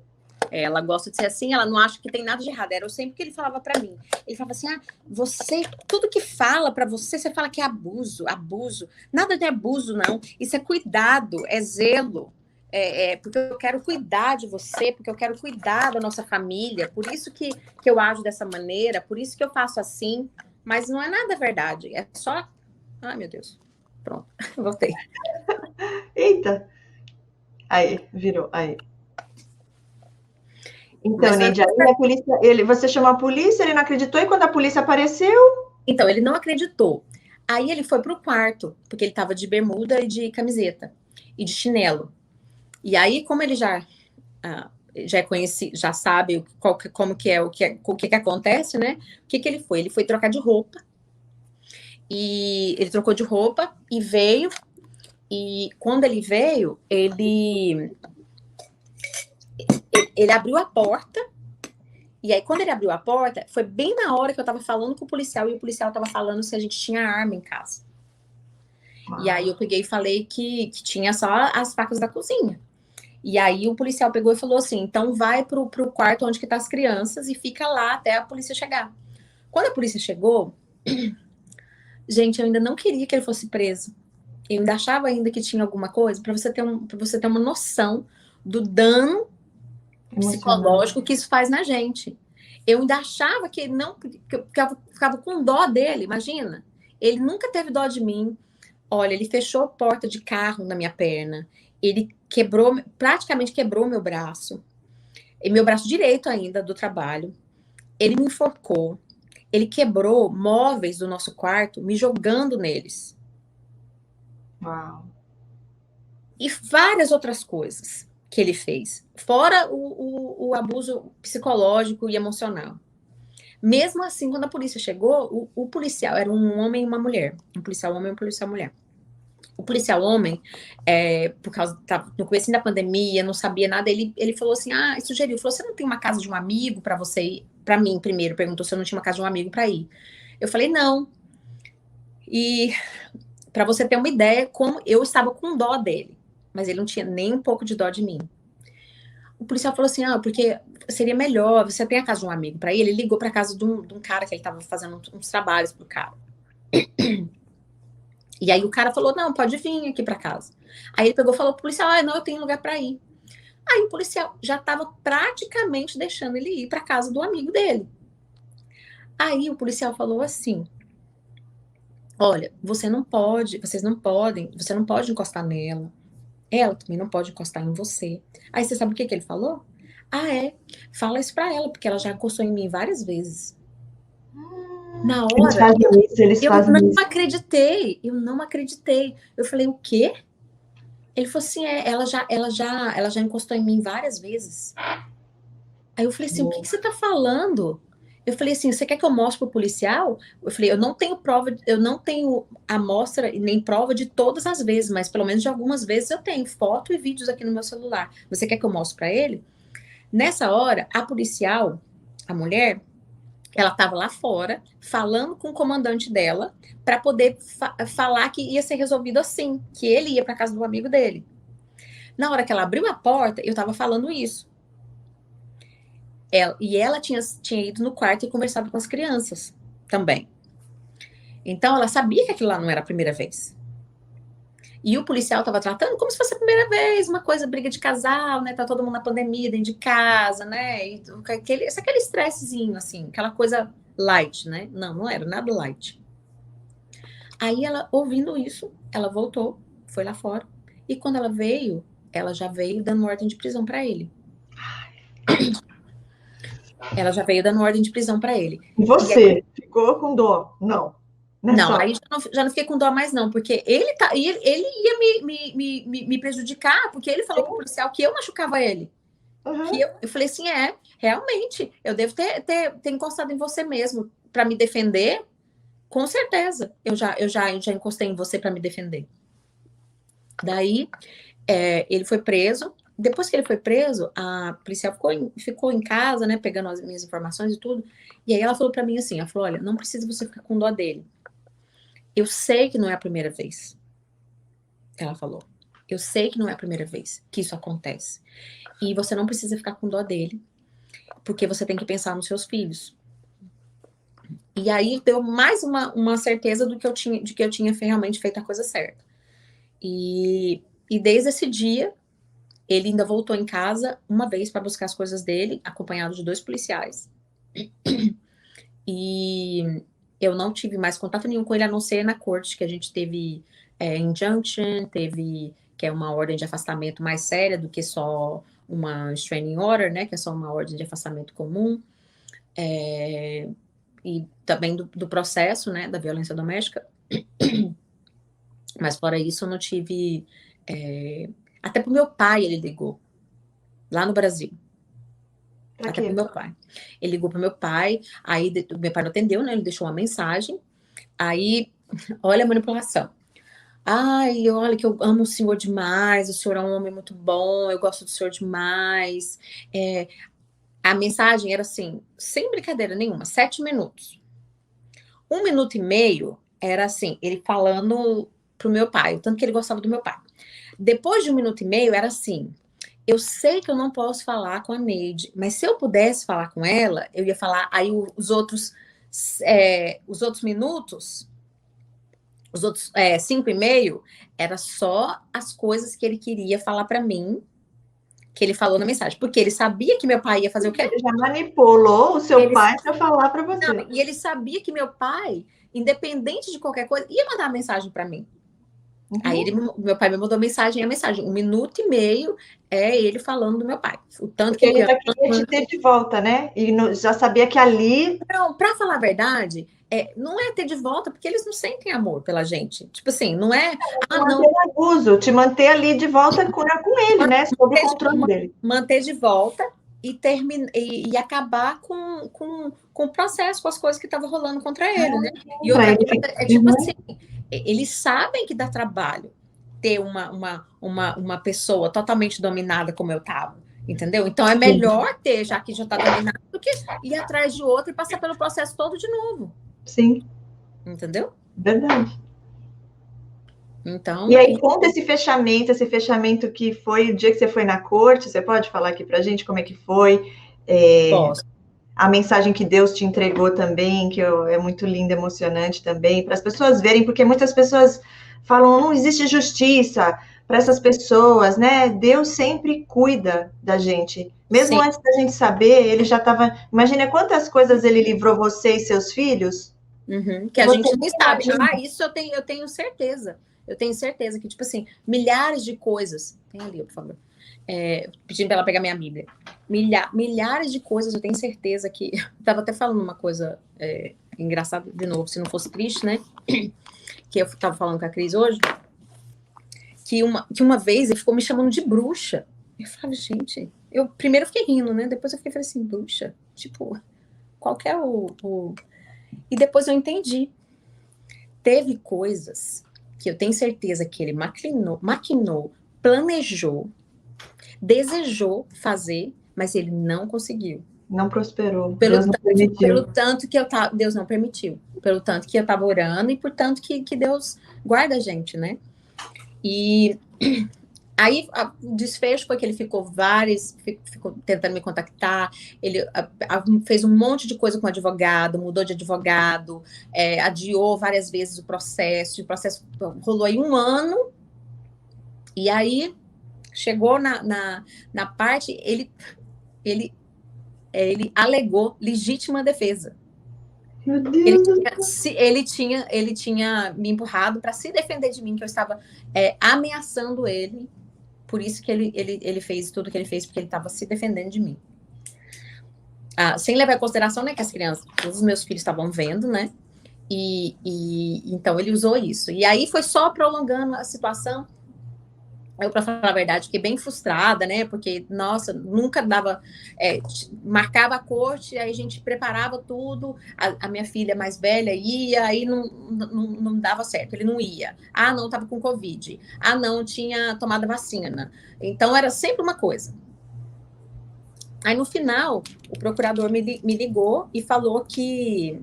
Ela gosta de ser assim, ela não acha que tem nada de errado. Era sempre que ele falava para mim. Ele falava assim, você, tudo que fala para você, você fala que é abuso. Nada de abuso, não. Isso é cuidado, é zelo. Porque eu quero cuidar de você, porque eu quero cuidar da nossa família. Por isso que eu ajo dessa maneira, por isso que eu faço assim. Mas não é nada verdade. É só... Ai, meu Deus. Pronto, voltei. Eita. Aí, virou. Aí. Então, Neide, a polícia, você chamou a polícia, ele não acreditou, e quando a polícia apareceu... Então, ele não acreditou. Aí ele foi pro quarto, porque ele estava de bermuda e de camiseta, e de chinelo. E aí, como ele já é conhecido, já sabe como que é, o que acontece, né? O que ele foi? Ele foi trocar de roupa. E ele trocou de roupa e veio. E quando ele veio, Ele abriu a porta, e aí quando ele abriu a porta, foi bem na hora que eu tava falando com o policial, e o policial tava falando se a gente tinha arma em casa. E aí eu peguei e falei que tinha só as facas da cozinha. E aí o policial pegou e falou assim, então vai pro quarto onde que tá as crianças e fica lá até a polícia chegar. Quando a polícia chegou, gente, eu ainda não queria que ele fosse preso. Eu ainda achava ainda que tinha alguma coisa, para você ter uma noção do dano psicológico que isso faz na gente. Eu ainda achava que ele não, que eu ficava com dó dele, imagina. Ele nunca teve dó de mim. Olha, ele fechou a porta de carro na minha perna. Ele praticamente quebrou meu braço. E meu braço direito ainda do trabalho. Ele me enforcou. Ele quebrou móveis do nosso quarto, me jogando neles. Uau. E várias outras coisas que ele fez. Fora o abuso psicológico e emocional. Mesmo assim, quando a polícia chegou, o policial era um homem e uma mulher. Um policial homem e um policial mulher. O policial homem, por causa no começo da pandemia, não sabia nada, ele falou assim, sugeriu, falou, você não tem uma casa de um amigo para você ir? Para mim, primeiro, perguntou se eu não tinha uma casa de um amigo para ir. Eu falei, não. E para você ter uma ideia, como eu estava com dó dele, mas ele não tinha nem um pouco de dó de mim. O policial falou assim, porque seria melhor, você tem a casa de um amigo para ir? Ele ligou para casa de um cara que ele estava fazendo uns trabalhos pro cara. E aí o cara falou, não, pode vir aqui para casa. Aí ele pegou e falou pro policial, não, eu tenho lugar para ir. Aí o policial já estava praticamente deixando ele ir para casa do amigo dele. Aí o policial falou assim, olha, você não pode encostar nela. Ela também não pode encostar em você. Aí você sabe o que ele falou? Fala isso para ela, porque ela já encostou em mim várias vezes. Na hora, eu não acreditei. Eu falei, o quê? Ele falou assim, ela já encostou em mim várias vezes. Aí eu falei assim, o que você tá falando? Eu falei assim, você quer que eu mostre pro policial? Eu falei, eu não tenho prova, eu não tenho amostra e nem prova de todas as vezes, mas pelo menos de algumas vezes eu tenho foto e vídeos aqui no meu celular. Você quer que eu mostre para ele? Nessa hora, a policial, a mulher, ela estava lá fora, falando com o comandante dela, para poder falar que ia ser resolvido assim, que ele ia para casa do amigo dele. Na hora que ela abriu a porta, eu estava falando isso. Ela tinha ido no quarto e conversado com as crianças também. Então, ela sabia que aquilo lá não era a primeira vez. E o policial estava tratando como se fosse a primeira vez, uma coisa, briga de casal, né? Tá todo mundo na pandemia, dentro de casa, né? E aquele estressezinho, assim, aquela coisa light, né? Não era nada light. Aí ela, ouvindo isso, ela voltou, foi lá fora. E quando ela veio, ela já veio dando ordem de prisão para ele. Ela já veio dando ordem de prisão para ele. E você aí, ficou com dó? Não. Não, aí já não fiquei com dó mais, não, porque ele ia me prejudicar, porque ele falou pro policial que eu machucava ele. Uhum. Que eu falei assim, realmente, eu devo ter encostado em você mesmo para me defender, com certeza. Eu já encostei em você para me defender. Daí, ele foi preso. Depois que ele foi preso, a policial ficou em casa, né, pegando as minhas informações e tudo. E aí ela falou para mim assim, ela falou, olha, não precisa você ficar com dó dele. Eu sei que não é a primeira vez. Ela falou. Eu sei que não é a primeira vez que isso acontece. E você não precisa ficar com dó dele, porque você tem que pensar nos seus filhos. E aí deu mais uma certeza de que eu tinha realmente feito a coisa certa. E desde esse dia, ele ainda voltou em casa uma vez para buscar as coisas dele, acompanhado de 2 policiais. E eu não tive mais contato nenhum com ele, a não ser na corte, que a gente teve injunction, que é uma ordem de afastamento mais séria do que só uma restraining order, né, que é só uma ordem de afastamento comum, e também do processo, né, da violência doméstica. Mas fora isso, eu não tive... até pro meu pai ele ligou, lá no Brasil. Até pro meu pai. Ele ligou pro meu pai, aí meu pai não atendeu, né? Ele deixou uma mensagem. Aí, olha a manipulação. Ai, olha que eu amo o senhor demais, o senhor é um homem muito bom, eu gosto do senhor demais. É, a mensagem era assim, sem brincadeira nenhuma, 7 minutos. 1 minuto e meio era assim, ele falando pro meu pai, o tanto que ele gostava do meu pai. Depois de 1 minuto e meio era assim, eu sei que eu não posso falar com a Neide, mas se eu pudesse falar com ela, eu ia falar. Aí os outros minutos, os outros 5 e meio, era só as coisas que ele queria falar para mim, que ele falou na mensagem, porque ele sabia que meu pai ia fazer o quê? Ele já manipulou o seu Ele, pai para falar para não, você. e ele sabia que meu pai, independente de qualquer coisa, ia mandar uma mensagem para mim. Aí meu pai me mandou mensagem, 1 minuto e meio é ele falando do meu pai. O tanto Porque que ele ele ama. já queria te ter de volta, né? E já sabia que ali. Não, pra falar a verdade, não é ter de volta, porque eles não sentem amor pela gente. Tipo assim, não é. Te Ah, manter não. no abuso, te manter ali de volta com ele, né? Sob o controle dele. Manter de volta e acabar com o processo, com as coisas que estavam rolando contra ele, né? E Pra outra ele coisa ficar. é tipo assim, eles sabem que dá trabalho ter uma pessoa totalmente dominada como eu tava, entendeu? Então é melhor ter, já que já tá dominado, do que ir atrás de outro e passar pelo processo todo de novo. Sim. Entendeu? Verdade. Então, E aí, conta esse fechamento que foi o dia que você foi na corte. Você pode falar aqui pra gente como é que foi? posso. A mensagem que Deus te entregou também, que é muito linda, emocionante também, para as pessoas verem, porque muitas pessoas falam, não existe justiça para essas pessoas, né? Deus sempre cuida da gente. Mesmo Sim. antes da gente saber, ele já estava. Imagina quantas coisas ele livrou você e seus filhos. Que a você gente não sabe. imagina. Isso eu tenho certeza. Eu tenho certeza que, tipo assim, milhares de coisas. Tem ali, por favor. Pedindo para ela pegar minha Bíblia. Milhares de coisas, eu tenho certeza que. Estava até falando uma coisa engraçada, de novo, se não fosse triste, né? Que eu estava falando com a Cris hoje. Que uma vez ele ficou me chamando de bruxa. Eu falei, gente. Eu primeiro fiquei rindo, né? Depois eu falei assim, bruxa? Tipo, qual que é o. E depois eu entendi. Teve coisas que eu tenho certeza que ele maquinou, planejou, desejou fazer, mas ele não conseguiu. Não prosperou. Deus não permitiu. Pelo tanto que Deus não permitiu. Pelo tanto que eu estava orando e por tanto que Deus guarda a gente, né? E aí o desfecho foi que ele ficou tentando me contactar, ele fez um monte de coisa com o advogado, mudou de advogado, adiou várias vezes o processo rolou aí 1 ano, e aí chegou na parte, ele alegou legítima defesa. Meu Deus. Ele tinha me empurrado para se defender de mim, que eu estava ameaçando ele. Por isso que ele fez tudo que ele fez, porque ele estava se defendendo de mim. Sem levar em consideração, né, que as crianças, todos os meus filhos estavam vendo, né? E então ele usou isso. E aí foi só prolongando a situação. Eu, para falar a verdade, fiquei bem frustrada, né? Porque, nossa, nunca dava. Marcava a corte, aí a gente preparava tudo. A minha filha mais velha ia, aí não dava certo, ele não ia. Não, estava com Covid. Não, tinha tomado vacina. Então, era sempre uma coisa. Aí, no final, o procurador me ligou e falou que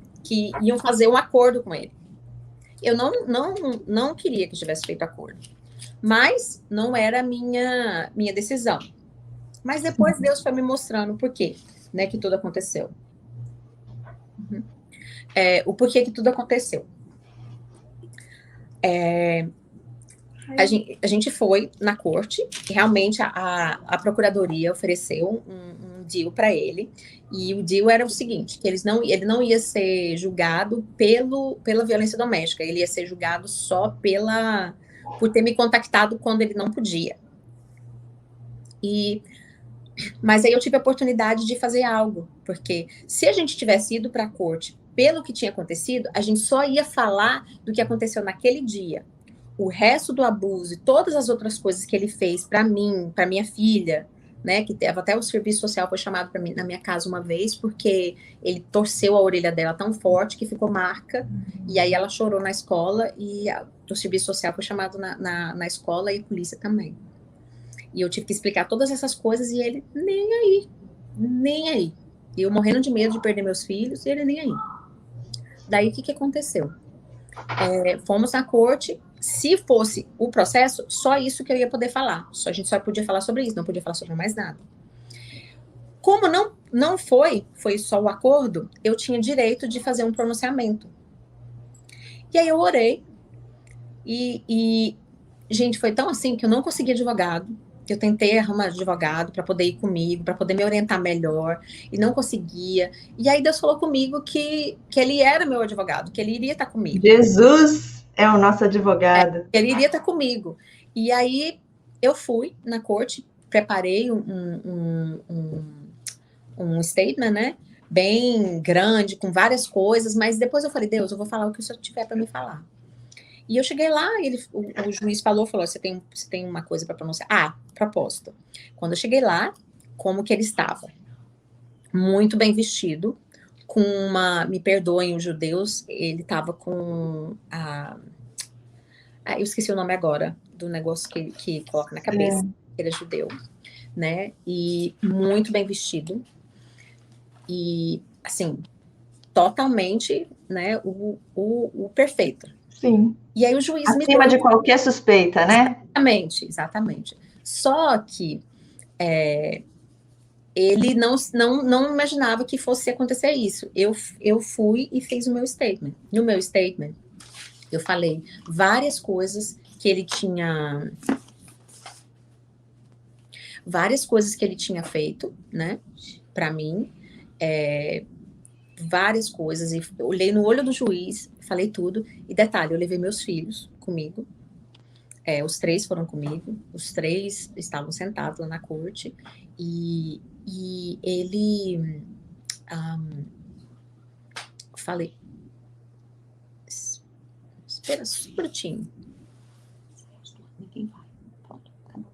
iam fazer um acordo com ele. Eu não queria que tivesse feito acordo. Mas não era a minha decisão. Mas depois Deus foi me mostrando o porquê, né, que tudo aconteceu. O porquê que tudo aconteceu. A gente foi na corte, e realmente a procuradoria ofereceu um deal para ele, e o deal era o seguinte, que ele não ia ser julgado pela violência doméstica, ele ia ser julgado só por ter me contactado quando ele não podia. Mas aí eu tive a oportunidade de fazer algo, porque se a gente tivesse ido para a corte pelo que tinha acontecido, a gente só ia falar do que aconteceu naquele dia. O resto do abuso e todas as outras coisas que ele fez para mim, para minha filha, né, que teve até o serviço social foi chamado para mim na minha casa uma vez, porque ele torceu a orelha dela tão forte que ficou marca, e aí ela chorou na escola, e o serviço social foi chamado na escola e a polícia também. E eu tive que explicar todas essas coisas, e ele nem aí, nem aí. E eu morrendo de medo de perder meus filhos, e ele nem aí. Daí, o que aconteceu? Fomos na corte. Se fosse o processo, só isso que eu ia poder falar. A gente só podia falar sobre isso, não podia falar sobre mais nada. Como não foi só o acordo, eu tinha direito de fazer um pronunciamento. E aí eu orei. E gente, foi tão assim que eu não consegui advogado. Eu tentei arrumar advogado para poder ir comigo, para poder me orientar melhor, e não conseguia. E aí Deus falou comigo que ele era meu advogado, que ele iria estar comigo. Jesus é o nosso advogado. Ele iria estar comigo. E aí eu fui na corte, preparei um statement, né? Bem grande, com várias coisas, mas depois eu falei, Deus, eu vou falar o que o senhor tiver para me falar. E eu cheguei lá, o juiz falou, você tem uma coisa para pronunciar? Propósito. Quando eu cheguei lá, como que ele estava? Muito bem vestido, com me perdoem os judeus, ele estava com eu esqueci o nome agora, do negócio que coloca na cabeça, que ele é judeu, né? E muito bem vestido. E, assim, totalmente, né, o perfeito. Sim. E aí o juiz acima de qualquer suspeita, né? Exatamente. Só que ele não imaginava que fosse acontecer isso. Eu fui e fiz o meu statement. No meu statement, eu falei várias coisas que ele tinha... Várias coisas que ele tinha feito, né? Para mim. Várias coisas. E eu olhei no olho do juiz, falei tudo. E detalhe, eu levei meus filhos comigo. Os 3 foram comigo. Os 3 estavam sentados lá na corte. E ele... falei... Espera só um minutinho. Ninguém vai. Pronto, acabou.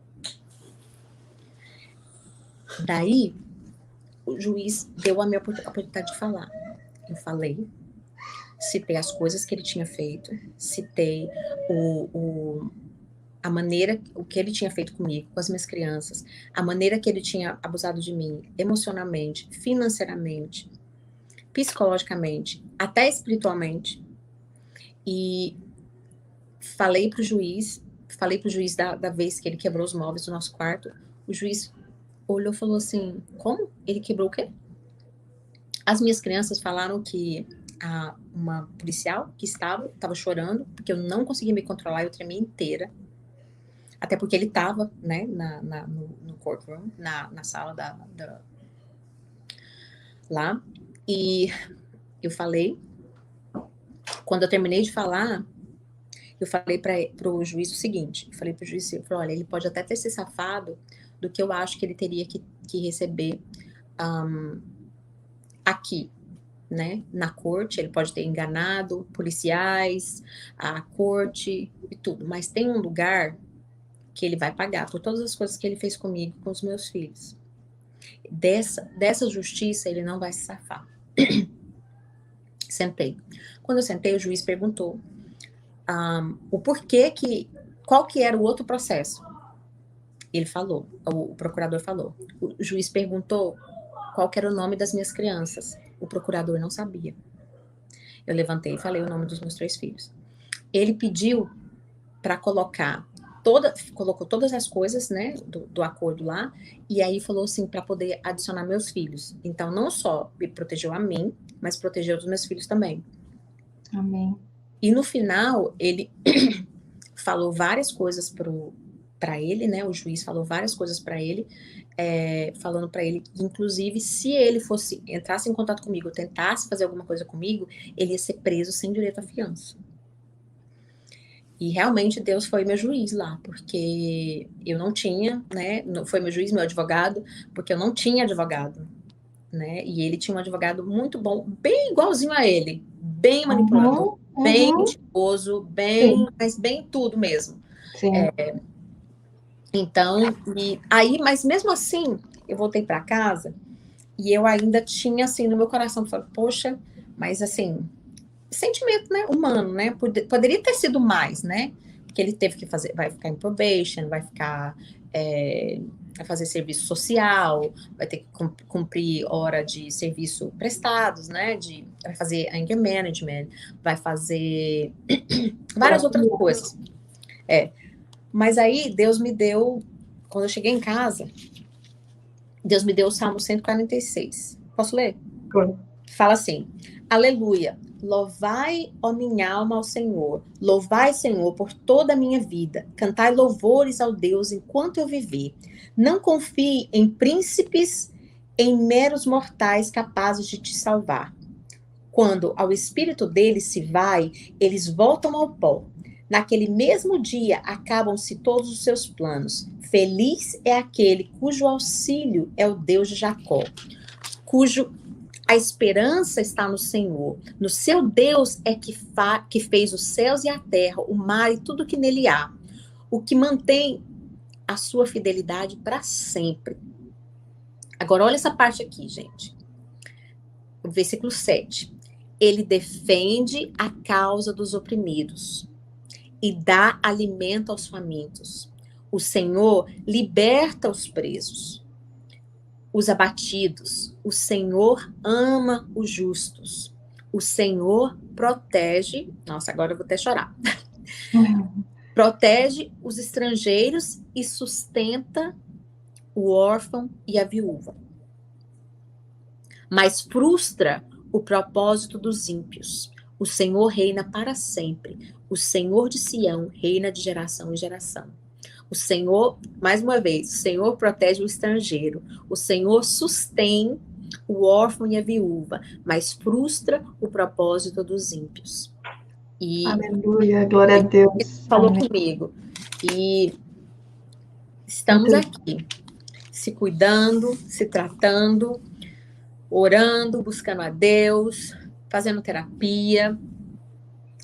Daí, o juiz deu a minha oportunidade de falar. Eu falei, citei as coisas que ele tinha feito, citei a maneira, o que ele tinha feito comigo, com as minhas crianças, a maneira que ele tinha abusado de mim, emocionalmente, financeiramente, psicologicamente, até espiritualmente. E falei pro juiz da vez que ele quebrou os móveis do nosso quarto. O juiz olhou e falou assim, como? Ele quebrou o quê? As minhas crianças falaram que uma policial que estava chorando, porque eu não conseguia me controlar, eu tremia inteira. Até porque ele estava, né, no courtroom, na sala lá. E eu falei, quando eu terminei de falar, eu falei para o juiz o seguinte, eu falei para o juiz, olha, ele pode até ter se safado do que eu acho que ele teria que receber aqui, né, na corte, ele pode ter enganado policiais, a corte e tudo, mas tem um lugar que ele vai pagar por todas as coisas que ele fez comigo, com os meus filhos. Dessa justiça ele não vai se safar. Sentei. Quando eu sentei, o juiz perguntou o porquê qual que era o outro processo. Ele falou, o procurador falou. O juiz perguntou qual que era o nome das minhas crianças. O procurador não sabia. Eu levantei e falei o nome dos meus 3 filhos. Ele pediu para colocou todas as coisas, né, do acordo lá, e aí falou assim, para poder adicionar meus filhos. Então, não só me protegeu a mim, mas protegeu os meus filhos também. Amém. E no final, ele falou várias coisas para ele, né, o juiz falou várias coisas para ele, falando para ele que, inclusive, se ele entrasse em contato comigo, tentasse fazer alguma coisa comigo, ele ia ser preso sem direito à fiança. E realmente Deus foi meu juiz lá, porque eu não tinha, né? Foi meu juiz, meu advogado, porque eu não tinha advogado, né? E ele tinha um advogado muito bom, bem igualzinho a ele, bem manipulador, bem mentiroso, mas bem tudo mesmo. Sim. Então, e aí, mas mesmo assim, eu voltei para casa e eu ainda tinha, assim, no meu coração, falei, poxa, mas assim, sentimento, né, humano, né, poderia ter sido mais, né, porque ele teve que fazer, vai ficar em probation, vai ficar, vai fazer serviço social, vai ter que cumprir hora de serviço prestados, né, vai fazer anger management, vai fazer várias outras coisas. Mas aí Deus me deu, quando eu cheguei em casa, Deus me deu o Salmo 146. Posso ler? Fala assim: Aleluia, louvai, ó minha alma, ao Senhor. Louvai, Senhor, por toda a minha vida. Cantai louvores ao Deus enquanto eu viver. Não confie em príncipes, em meros mortais capazes de te salvar. Quando ao espírito deles se vai, eles voltam ao pó. Naquele mesmo dia acabam-se todos os seus planos. Feliz é aquele cujo auxílio é o Deus de Jacó, cujo a esperança está no Senhor. No seu Deus é que fez os céus e a terra, o mar e tudo que nele há. O que mantém a sua fidelidade para sempre. Agora, olha essa parte aqui, gente. O versículo 7. Ele defende a causa dos oprimidos e dá alimento aos famintos. O Senhor liberta os presos, os abatidos. O Senhor ama os justos. O Senhor protege. Nossa, agora eu vou até chorar. Protege os estrangeiros e sustenta o órfão e a viúva. Mas frustra o propósito dos ímpios. O Senhor reina para sempre. O Senhor de Sião reina de geração em geração. O Senhor, mais uma vez, o Senhor protege o estrangeiro. O Senhor sustém o órfão e a viúva, mas frustra o propósito dos ímpios. E aleluia, glória a Deus. Ele falou comigo. E estamos aqui, se cuidando, se tratando, orando, buscando a Deus, fazendo terapia,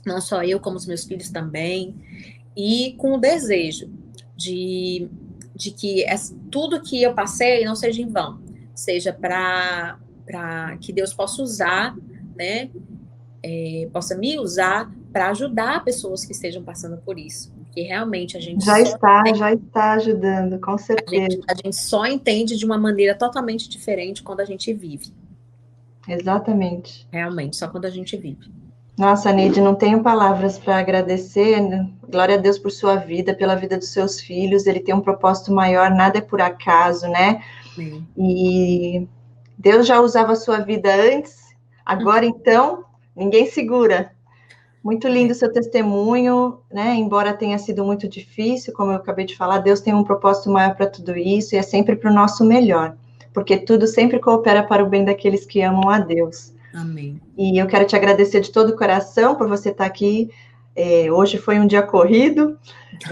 não só eu, como os meus filhos também, e com o desejo de que tudo que eu passei não seja em vão, seja para que Deus possa usar, né, possa me usar para ajudar pessoas que estejam passando por isso, porque realmente a gente já está ajudando, com certeza. A gente só entende de uma maneira totalmente diferente quando a gente vive. Exatamente. Realmente, só quando a gente vive. Nossa, Neide, não tenho palavras para agradecer. Glória a Deus por sua vida, pela vida dos seus filhos. Ele tem um propósito maior, nada é por acaso, né? Sim. E Deus já usava a sua vida antes, agora então, ninguém segura. Muito lindo o seu testemunho, né? Embora tenha sido muito difícil, como eu acabei de falar, Deus tem um propósito maior para tudo isso e é sempre para o nosso melhor, porque tudo sempre coopera para o bem daqueles que amam a Deus. Amém. E eu quero te agradecer de todo o coração por você estar aqui. Hoje foi um dia corrido,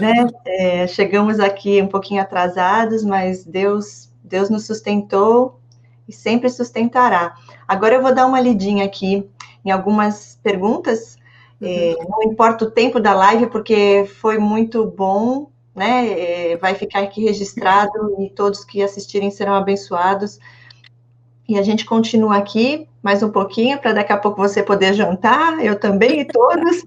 né? Chegamos aqui um pouquinho atrasados, mas Deus nos sustentou e sempre sustentará. Agora eu vou dar uma lidinha aqui em algumas perguntas. Não importa o tempo da live, porque foi muito bom, né? Vai ficar aqui registrado e todos que assistirem serão abençoados. E a gente continua aqui mais um pouquinho, para daqui a pouco você poder jantar, eu também e todos.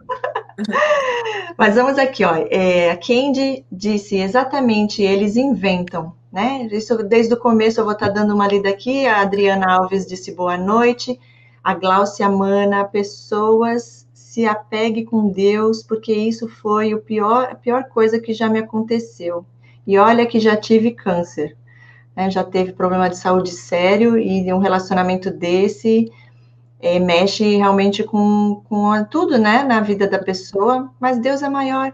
Mas vamos aqui, ó. A Candy disse exatamente, eles inventam, né? Isso desde o começo eu vou estar dando uma lida aqui. A Adriana Alves disse boa noite. A Gláucia Mana, pessoas se apegue com Deus, porque isso foi a pior coisa que já me aconteceu. E olha que já tive câncer. Já teve problema de saúde sério e um relacionamento desse mexe realmente com tudo, né, na vida da pessoa, mas Deus é maior,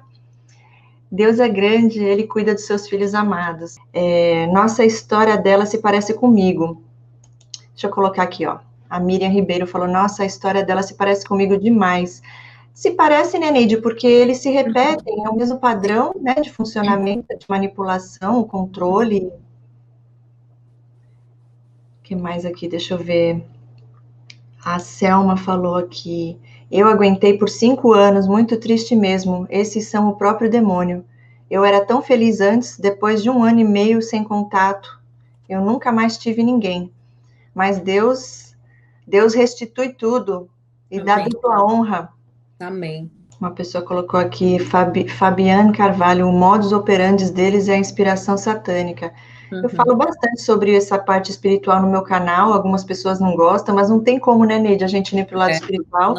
Deus é grande, Ele cuida dos seus filhos amados. Nossa, a história dela se parece comigo. Deixa eu colocar aqui, ó. A Miriam Ribeiro falou, nossa, a história dela se parece comigo demais. Se parece, né, Neide, porque eles se repetem, é o mesmo padrão, né, de funcionamento, de manipulação, controle. O que mais aqui? Deixa eu ver. A Selma falou aqui. Eu aguentei por 5 anos, muito triste mesmo. Esses são o próprio demônio. Eu era tão feliz antes, depois de 1 ano e meio sem contato, eu nunca mais tive ninguém. Mas Deus restitui tudo e dá Amém. dupla honra. Amém. Uma pessoa colocou aqui, Fabiane Carvalho, o modus operandi deles é a inspiração satânica. Eu falo bastante sobre essa parte espiritual no meu canal, algumas pessoas não gostam, mas não tem como, né, Neide, a gente ir para o lado espiritual.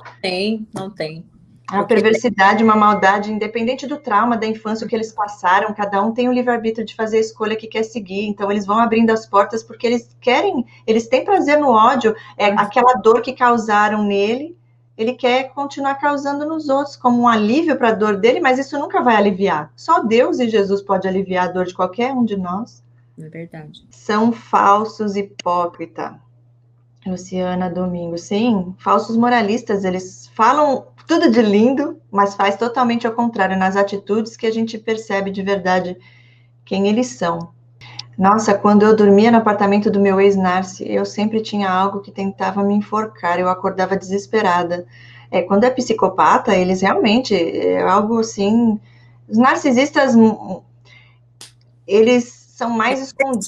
Não tem. A perversidade, uma maldade, independente do trauma da infância, o que eles passaram, cada um tem o livre-arbítrio de fazer a escolha que quer seguir, então eles vão abrindo as portas porque eles querem, eles têm prazer no ódio, aquela dor que causaram nele, ele quer continuar causando nos outros, como um alívio para a dor dele, mas isso nunca vai aliviar. Só Deus e Jesus pode aliviar a dor de qualquer um de nós. É verdade. São falsos, hipócritas. Luciana Domingo, sim, falsos moralistas, eles falam tudo de lindo, mas faz totalmente ao contrário, nas atitudes que a gente percebe de verdade quem eles são. Nossa, quando eu dormia no apartamento do meu ex-narci, eu sempre tinha algo que tentava me enforcar, eu acordava desesperada. Quando é psicopata, eles realmente, é algo assim, os narcisistas, eles são mais escondidos.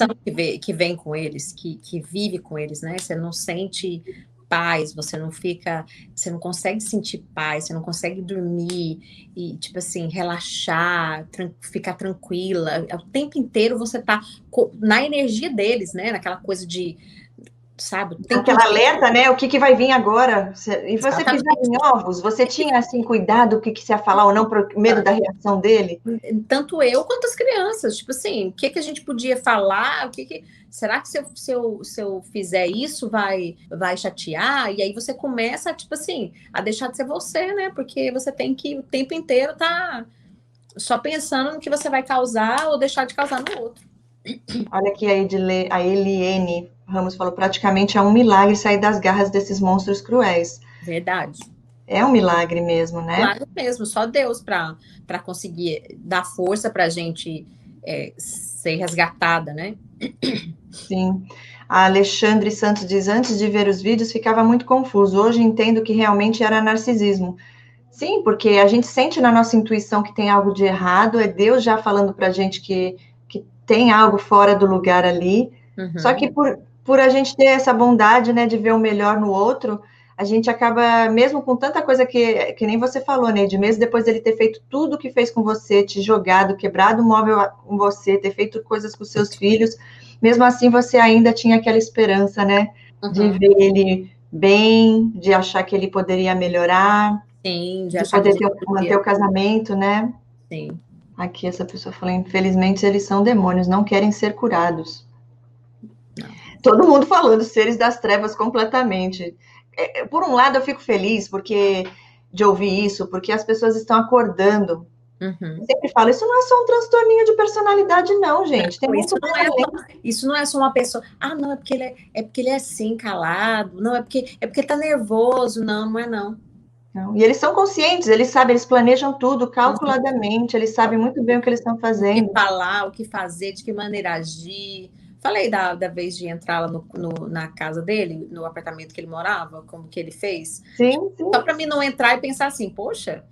Que vem com eles, que vive com eles, né? Você não sente paz, você não consegue sentir paz, você não consegue dormir e, tipo assim, relaxar, ficar tranquila. O tempo inteiro você tá na energia deles, né? Naquela coisa de, sabe? Aquela alerta, né? O que vai vir agora? E você pisar em ovos, você tinha, assim, cuidado o que você ia falar ou não, por medo da reação dele? Tanto eu quanto as crianças, tipo assim, o que a gente podia falar, será que se eu fizer isso vai chatear? E aí você começa, tipo assim, a deixar de ser você, né? Porque você tem que o tempo inteiro tá só pensando no que você vai causar ou deixar de causar no outro. Olha aqui a Eliene Ramos falou, praticamente é um milagre sair das garras desses monstros cruéis. Verdade. É um milagre mesmo, né? Claro mesmo, só Deus para conseguir dar força para a gente ser resgatada, né? Sim. A Alexandre Santos diz, antes de ver os vídeos ficava muito confuso, hoje entendo que realmente era narcisismo. Sim, porque a gente sente na nossa intuição que tem algo de errado, é Deus já falando pra gente que tem algo fora do lugar ali, só que por a gente ter essa bondade, né, de ver o melhor no outro, a gente acaba, mesmo com tanta coisa que nem você falou, Neide, mesmo depois dele ter feito tudo o que fez com você, te jogado, quebrado o móvel com você, ter feito coisas com seus filhos, mesmo assim você ainda tinha aquela esperança, né, de ver ele bem, de achar que ele poderia melhorar, sim, de poder manter o casamento, né? Sim. Aqui essa pessoa falou, infelizmente eles são demônios, não querem ser curados. Não. Todo mundo falando seres das trevas completamente. Por um lado eu fico feliz de ouvir isso, porque as pessoas estão acordando. Eu sempre falo, isso não é só um transtorninho de personalidade, não, gente. Tem muito isso não é só uma pessoa. Ah, não, é porque ele é assim, calado. Não, é porque ele tá nervoso. Não é não. Não. E eles são conscientes, eles sabem, eles planejam tudo calculadamente, eles sabem muito bem o que eles estão fazendo. O que falar, o que fazer, de que maneira agir. Falei da vez de entrar lá na casa dele, no apartamento que ele morava, como que ele fez. Sim, sim. Só para mim não entrar e pensar assim, poxa,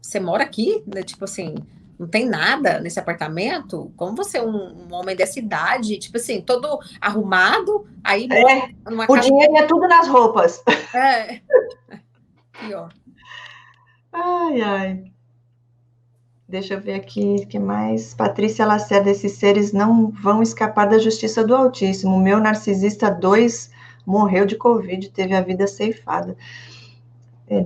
você mora aqui, né? Tipo assim, não tem nada nesse apartamento? Como você é um homem dessa idade, tipo assim, todo arrumado, aí numa casa... dinheiro é tudo nas roupas. Pior. Ai. Deixa eu ver aqui, o que mais? Patrícia Lacerda, esses seres não vão escapar da justiça do Altíssimo. O meu narcisista 2 morreu de Covid, teve a vida ceifada.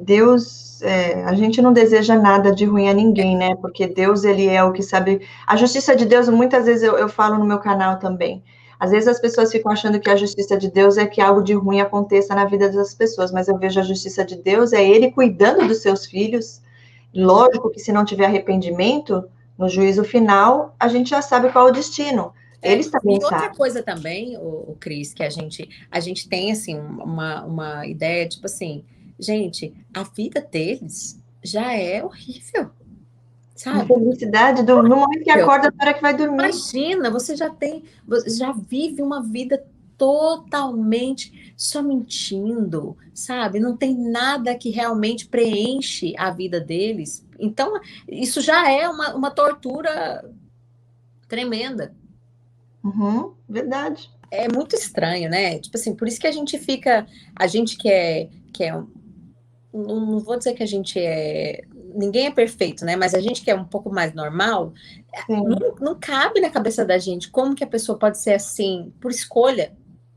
Deus, a gente não deseja nada de ruim a ninguém, né? Porque Deus, ele é o que sabe... A justiça de Deus, muitas vezes eu falo no meu canal também. Às vezes as pessoas ficam achando que a justiça de Deus é que algo de ruim aconteça na vida das pessoas, mas eu vejo a justiça de Deus, é ele cuidando dos seus filhos. Lógico que se não tiver arrependimento, no juízo final, a gente já sabe qual é o destino. Eles também sabem. Outra coisa também, o Cris, que a gente tem, assim, uma ideia, tipo assim, gente, a vida deles já é horrível, sabe? A felicidade no momento que acorda, na hora que vai dormir. Imagina, você já vive uma vida totalmente só mentindo, sabe? Não tem nada que realmente preenche a vida deles. Então, isso já é uma tortura tremenda. Verdade. É muito estranho, né? Tipo assim, por isso que a gente fica, a gente que é não vou dizer que a gente é, ninguém é perfeito, né? Mas a gente que é um pouco mais normal, não cabe na cabeça da gente como que a pessoa pode ser assim por escolha.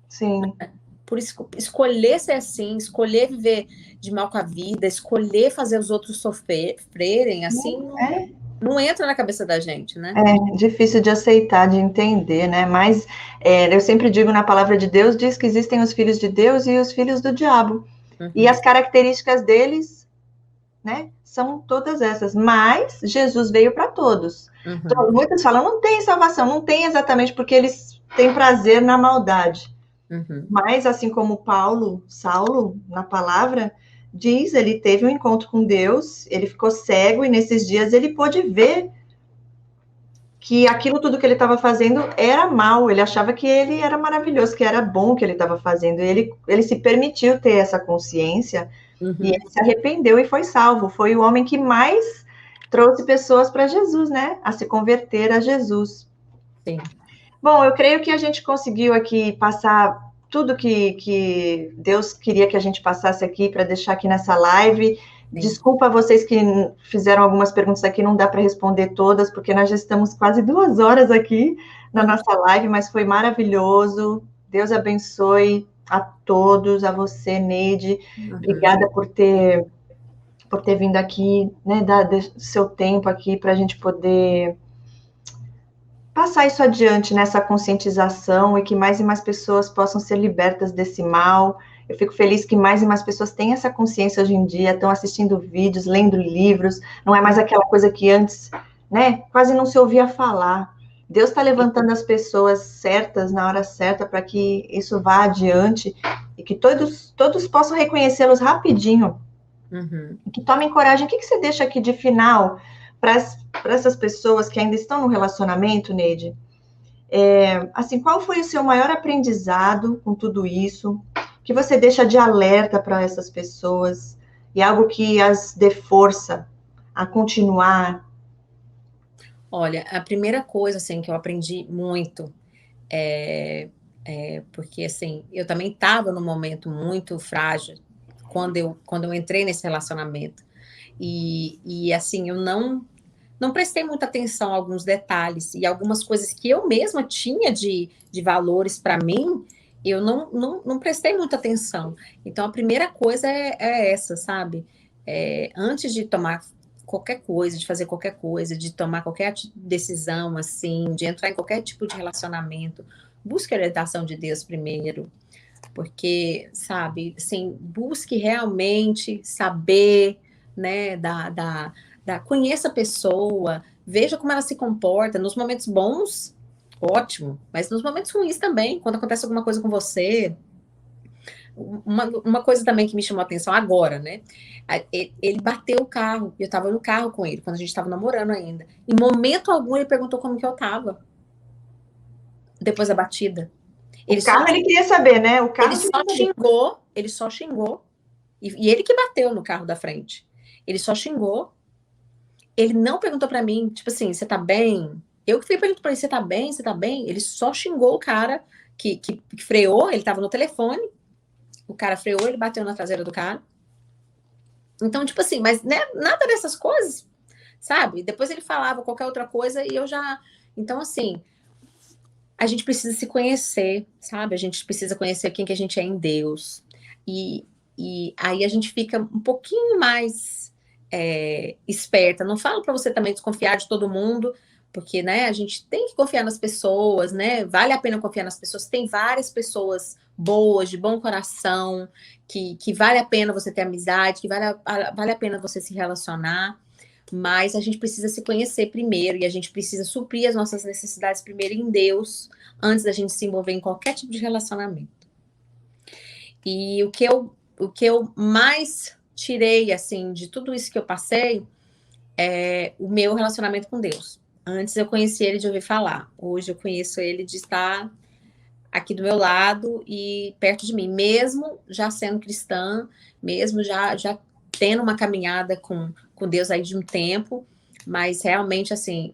Sim. Por escolher ser assim, escolher viver de mal com a vida, escolher fazer os outros sofrerem, assim, não entra na cabeça da gente, né? É difícil de aceitar, de entender, né? Mas eu sempre digo na palavra de Deus, diz que existem os filhos de Deus e os filhos do diabo. E as características deles, né, são todas essas. Mas Jesus veio para todos. Então, muitos falam, não tem salvação, não tem exatamente porque eles têm prazer na maldade. Mas, assim como Saulo, na palavra, diz, ele teve um encontro com Deus, ele ficou cego e nesses dias ele pôde ver que aquilo tudo que ele estava fazendo era mal, ele achava que ele era maravilhoso, que era bom o que ele estava fazendo, e ele se permitiu ter essa consciência, e ele se arrependeu e foi salvo, foi o homem que mais trouxe pessoas para Jesus, né, a se converter a Jesus. Sim. Bom, eu creio que a gente conseguiu aqui passar tudo que Deus queria que a gente passasse aqui para deixar aqui nessa live. Desculpa a vocês que fizeram algumas perguntas aqui, não dá para responder todas, porque nós já estamos quase 2 horas aqui na nossa live, mas foi maravilhoso. Deus abençoe a todos, a você, Neide. Obrigada por ter vindo aqui, né, dar seu tempo aqui para a gente poder passar isso adiante nessa conscientização e que mais e mais pessoas possam ser libertas desse mal. Eu fico feliz que mais e mais pessoas têm essa consciência hoje em dia, estão assistindo vídeos, lendo livros, não é mais aquela coisa que antes, né, quase não se ouvia falar. Deus está levantando as pessoas certas na hora certa para que isso vá adiante e que todos possam reconhecê-los rapidinho. Que tomem coragem. O que você deixa aqui de final para essas pessoas que ainda estão no relacionamento, Neide? Assim, qual foi o seu maior aprendizado com tudo isso? Que você deixa de alerta para essas pessoas e algo que as dê força a continuar? Olha, a primeira coisa assim que eu aprendi muito porque assim eu também estava num momento muito frágil quando eu entrei nesse relacionamento e assim eu não prestei muita atenção a alguns detalhes e algumas coisas que eu mesma tinha de valores para mim, eu não prestei muita atenção. Então, a primeira coisa é essa, sabe? Antes de tomar qualquer coisa, de fazer qualquer coisa, de tomar qualquer decisão, assim, de entrar em qualquer tipo de relacionamento, busque a orientação de Deus primeiro. Porque, sabe, assim, busque realmente saber, né, conheça a pessoa, veja como ela se comporta. Nos momentos bons, ótimo, mas nos momentos ruins também, quando acontece alguma coisa com você. Uma coisa também que me chamou a atenção agora, né? Ele bateu o carro, eu estava no carro com ele, quando a gente estava namorando ainda. Em momento algum, ele perguntou como que eu estava depois da batida. Ele queria saber, né? Ele só xingou. E ele que bateu no carro da frente. Ele só xingou. Ele não perguntou pra mim, tipo assim, você tá bem? Eu que fui perguntar pra ele, você tá bem? Você tá bem? Ele só xingou o cara que freou, ele tava no telefone. O cara freou, ele bateu na traseira do cara. Então, tipo assim, mas né, nada dessas coisas, sabe? Depois ele falava qualquer outra coisa e eu já... Então, assim, a gente precisa se conhecer, sabe? A gente precisa conhecer quem que a gente é em Deus. E aí a gente fica um pouquinho mais esperta. Não falo para você também desconfiar de todo mundo, porque, né, a gente tem que confiar nas pessoas, né? Vale a pena confiar nas pessoas. Tem várias pessoas boas, de bom coração, que vale a pena você ter amizade, que vale a pena você se relacionar. Mas a gente precisa se conhecer primeiro e a gente precisa suprir as nossas necessidades primeiro em Deus, antes da gente se envolver em qualquer tipo de relacionamento. E o que eu mais tirei, assim, de tudo isso que eu passei é o meu relacionamento com Deus. Antes eu conhecia ele de ouvir falar. Hoje eu conheço ele de estar aqui do meu lado e perto de mim, mesmo já sendo cristã, mesmo já tendo uma caminhada com Deus aí de um tempo, mas realmente, assim,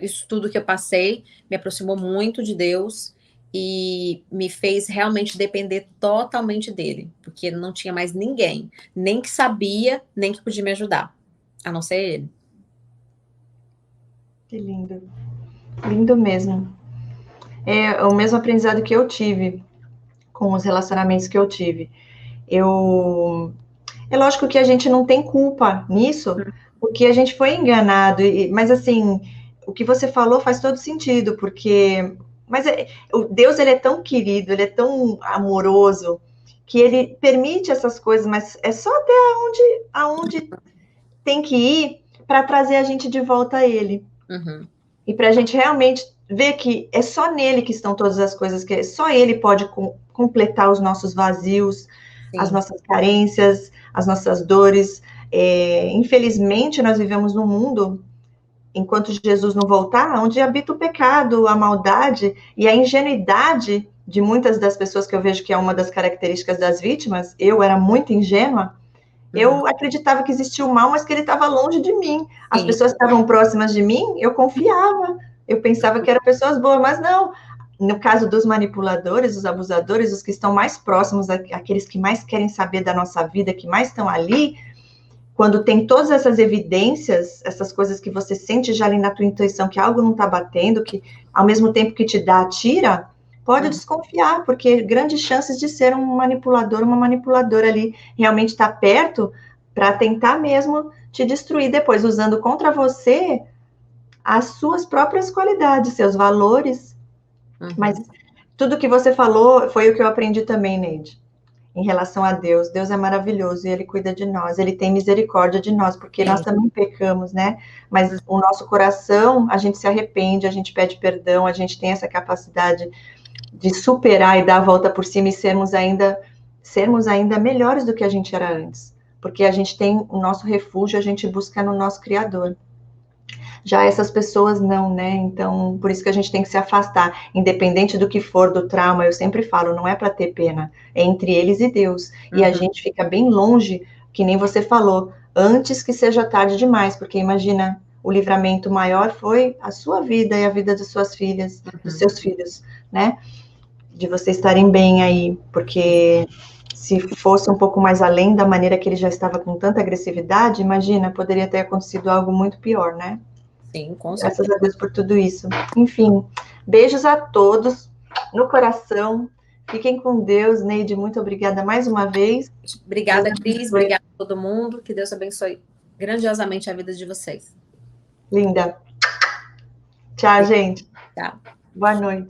isso tudo que eu passei me aproximou muito de Deus e me fez realmente depender totalmente dele, porque não tinha mais ninguém, nem que sabia, nem que podia me ajudar, a não ser ele. Que lindo. Lindo mesmo. É o mesmo aprendizado que eu tive com os relacionamentos que eu tive. É lógico que a gente não tem culpa nisso, porque a gente foi enganado, mas assim, o que você falou faz todo sentido, porque o Deus, ele é tão querido, ele é tão amoroso, que ele permite essas coisas, mas é só até aonde tem que ir para trazer a gente de volta a ele. Uhum. E para a gente realmente ver que é só nele que estão todas as coisas, que só ele pode completar os nossos vazios, as Sim. nossas carências, as nossas dores. Infelizmente, nós vivemos num mundo, enquanto Jesus não voltar, onde habita o pecado, a maldade e a ingenuidade de muitas das pessoas, que eu vejo que é uma das características das vítimas. Eu era muito ingênua. Eu acreditava que existia o mal, mas que ele estava longe de mim. As Sim. pessoas que estavam próximas de mim, eu confiava. Eu pensava que eram pessoas boas, mas não. No caso dos manipuladores, os abusadores, os que estão mais próximos, aqueles que mais querem saber da nossa vida, que mais estão ali, quando tem todas essas evidências, essas coisas que você sente já ali na tua intuição, que algo não está batendo, que ao mesmo tempo que te dá, tira, pode desconfiar, porque grandes chances de ser um manipulador, uma manipuladora ali, realmente está perto para tentar mesmo te destruir depois, usando contra você as suas próprias qualidades, seus valores. Mas tudo que você falou foi o que eu aprendi também, Neide, em relação a Deus. Deus é maravilhoso e Ele cuida de nós, Ele tem misericórdia de nós, porque nós também pecamos, né? Mas o nosso coração, a gente se arrepende, a gente pede perdão, a gente tem essa capacidade de superar e dar a volta por cima e sermos ainda melhores do que a gente era antes. Porque a gente tem o nosso refúgio, a gente busca no nosso Criador. Já essas pessoas não, né? Então, por isso que a gente tem que se afastar, independente do que for, do trauma. Eu sempre falo, não é para ter pena, é entre eles e Deus. E a gente fica bem longe, que nem você falou, antes que seja tarde demais, porque imagina, o livramento maior foi a sua vida e a vida das suas filhas, dos seus filhos, né? De vocês estarem bem aí, porque se fosse um pouco mais além da maneira que ele já estava com tanta agressividade, imagina, poderia ter acontecido algo muito pior, né? Sim, com certeza. Graças a Deus por tudo isso. Enfim, beijos a todos, no coração. Fiquem com Deus. Neide, muito obrigada mais uma vez. Obrigada, Cris. Obrigada a todo mundo. Que Deus abençoe grandiosamente a vida de vocês. Linda. Tchau, gente. Tchau. Boa noite.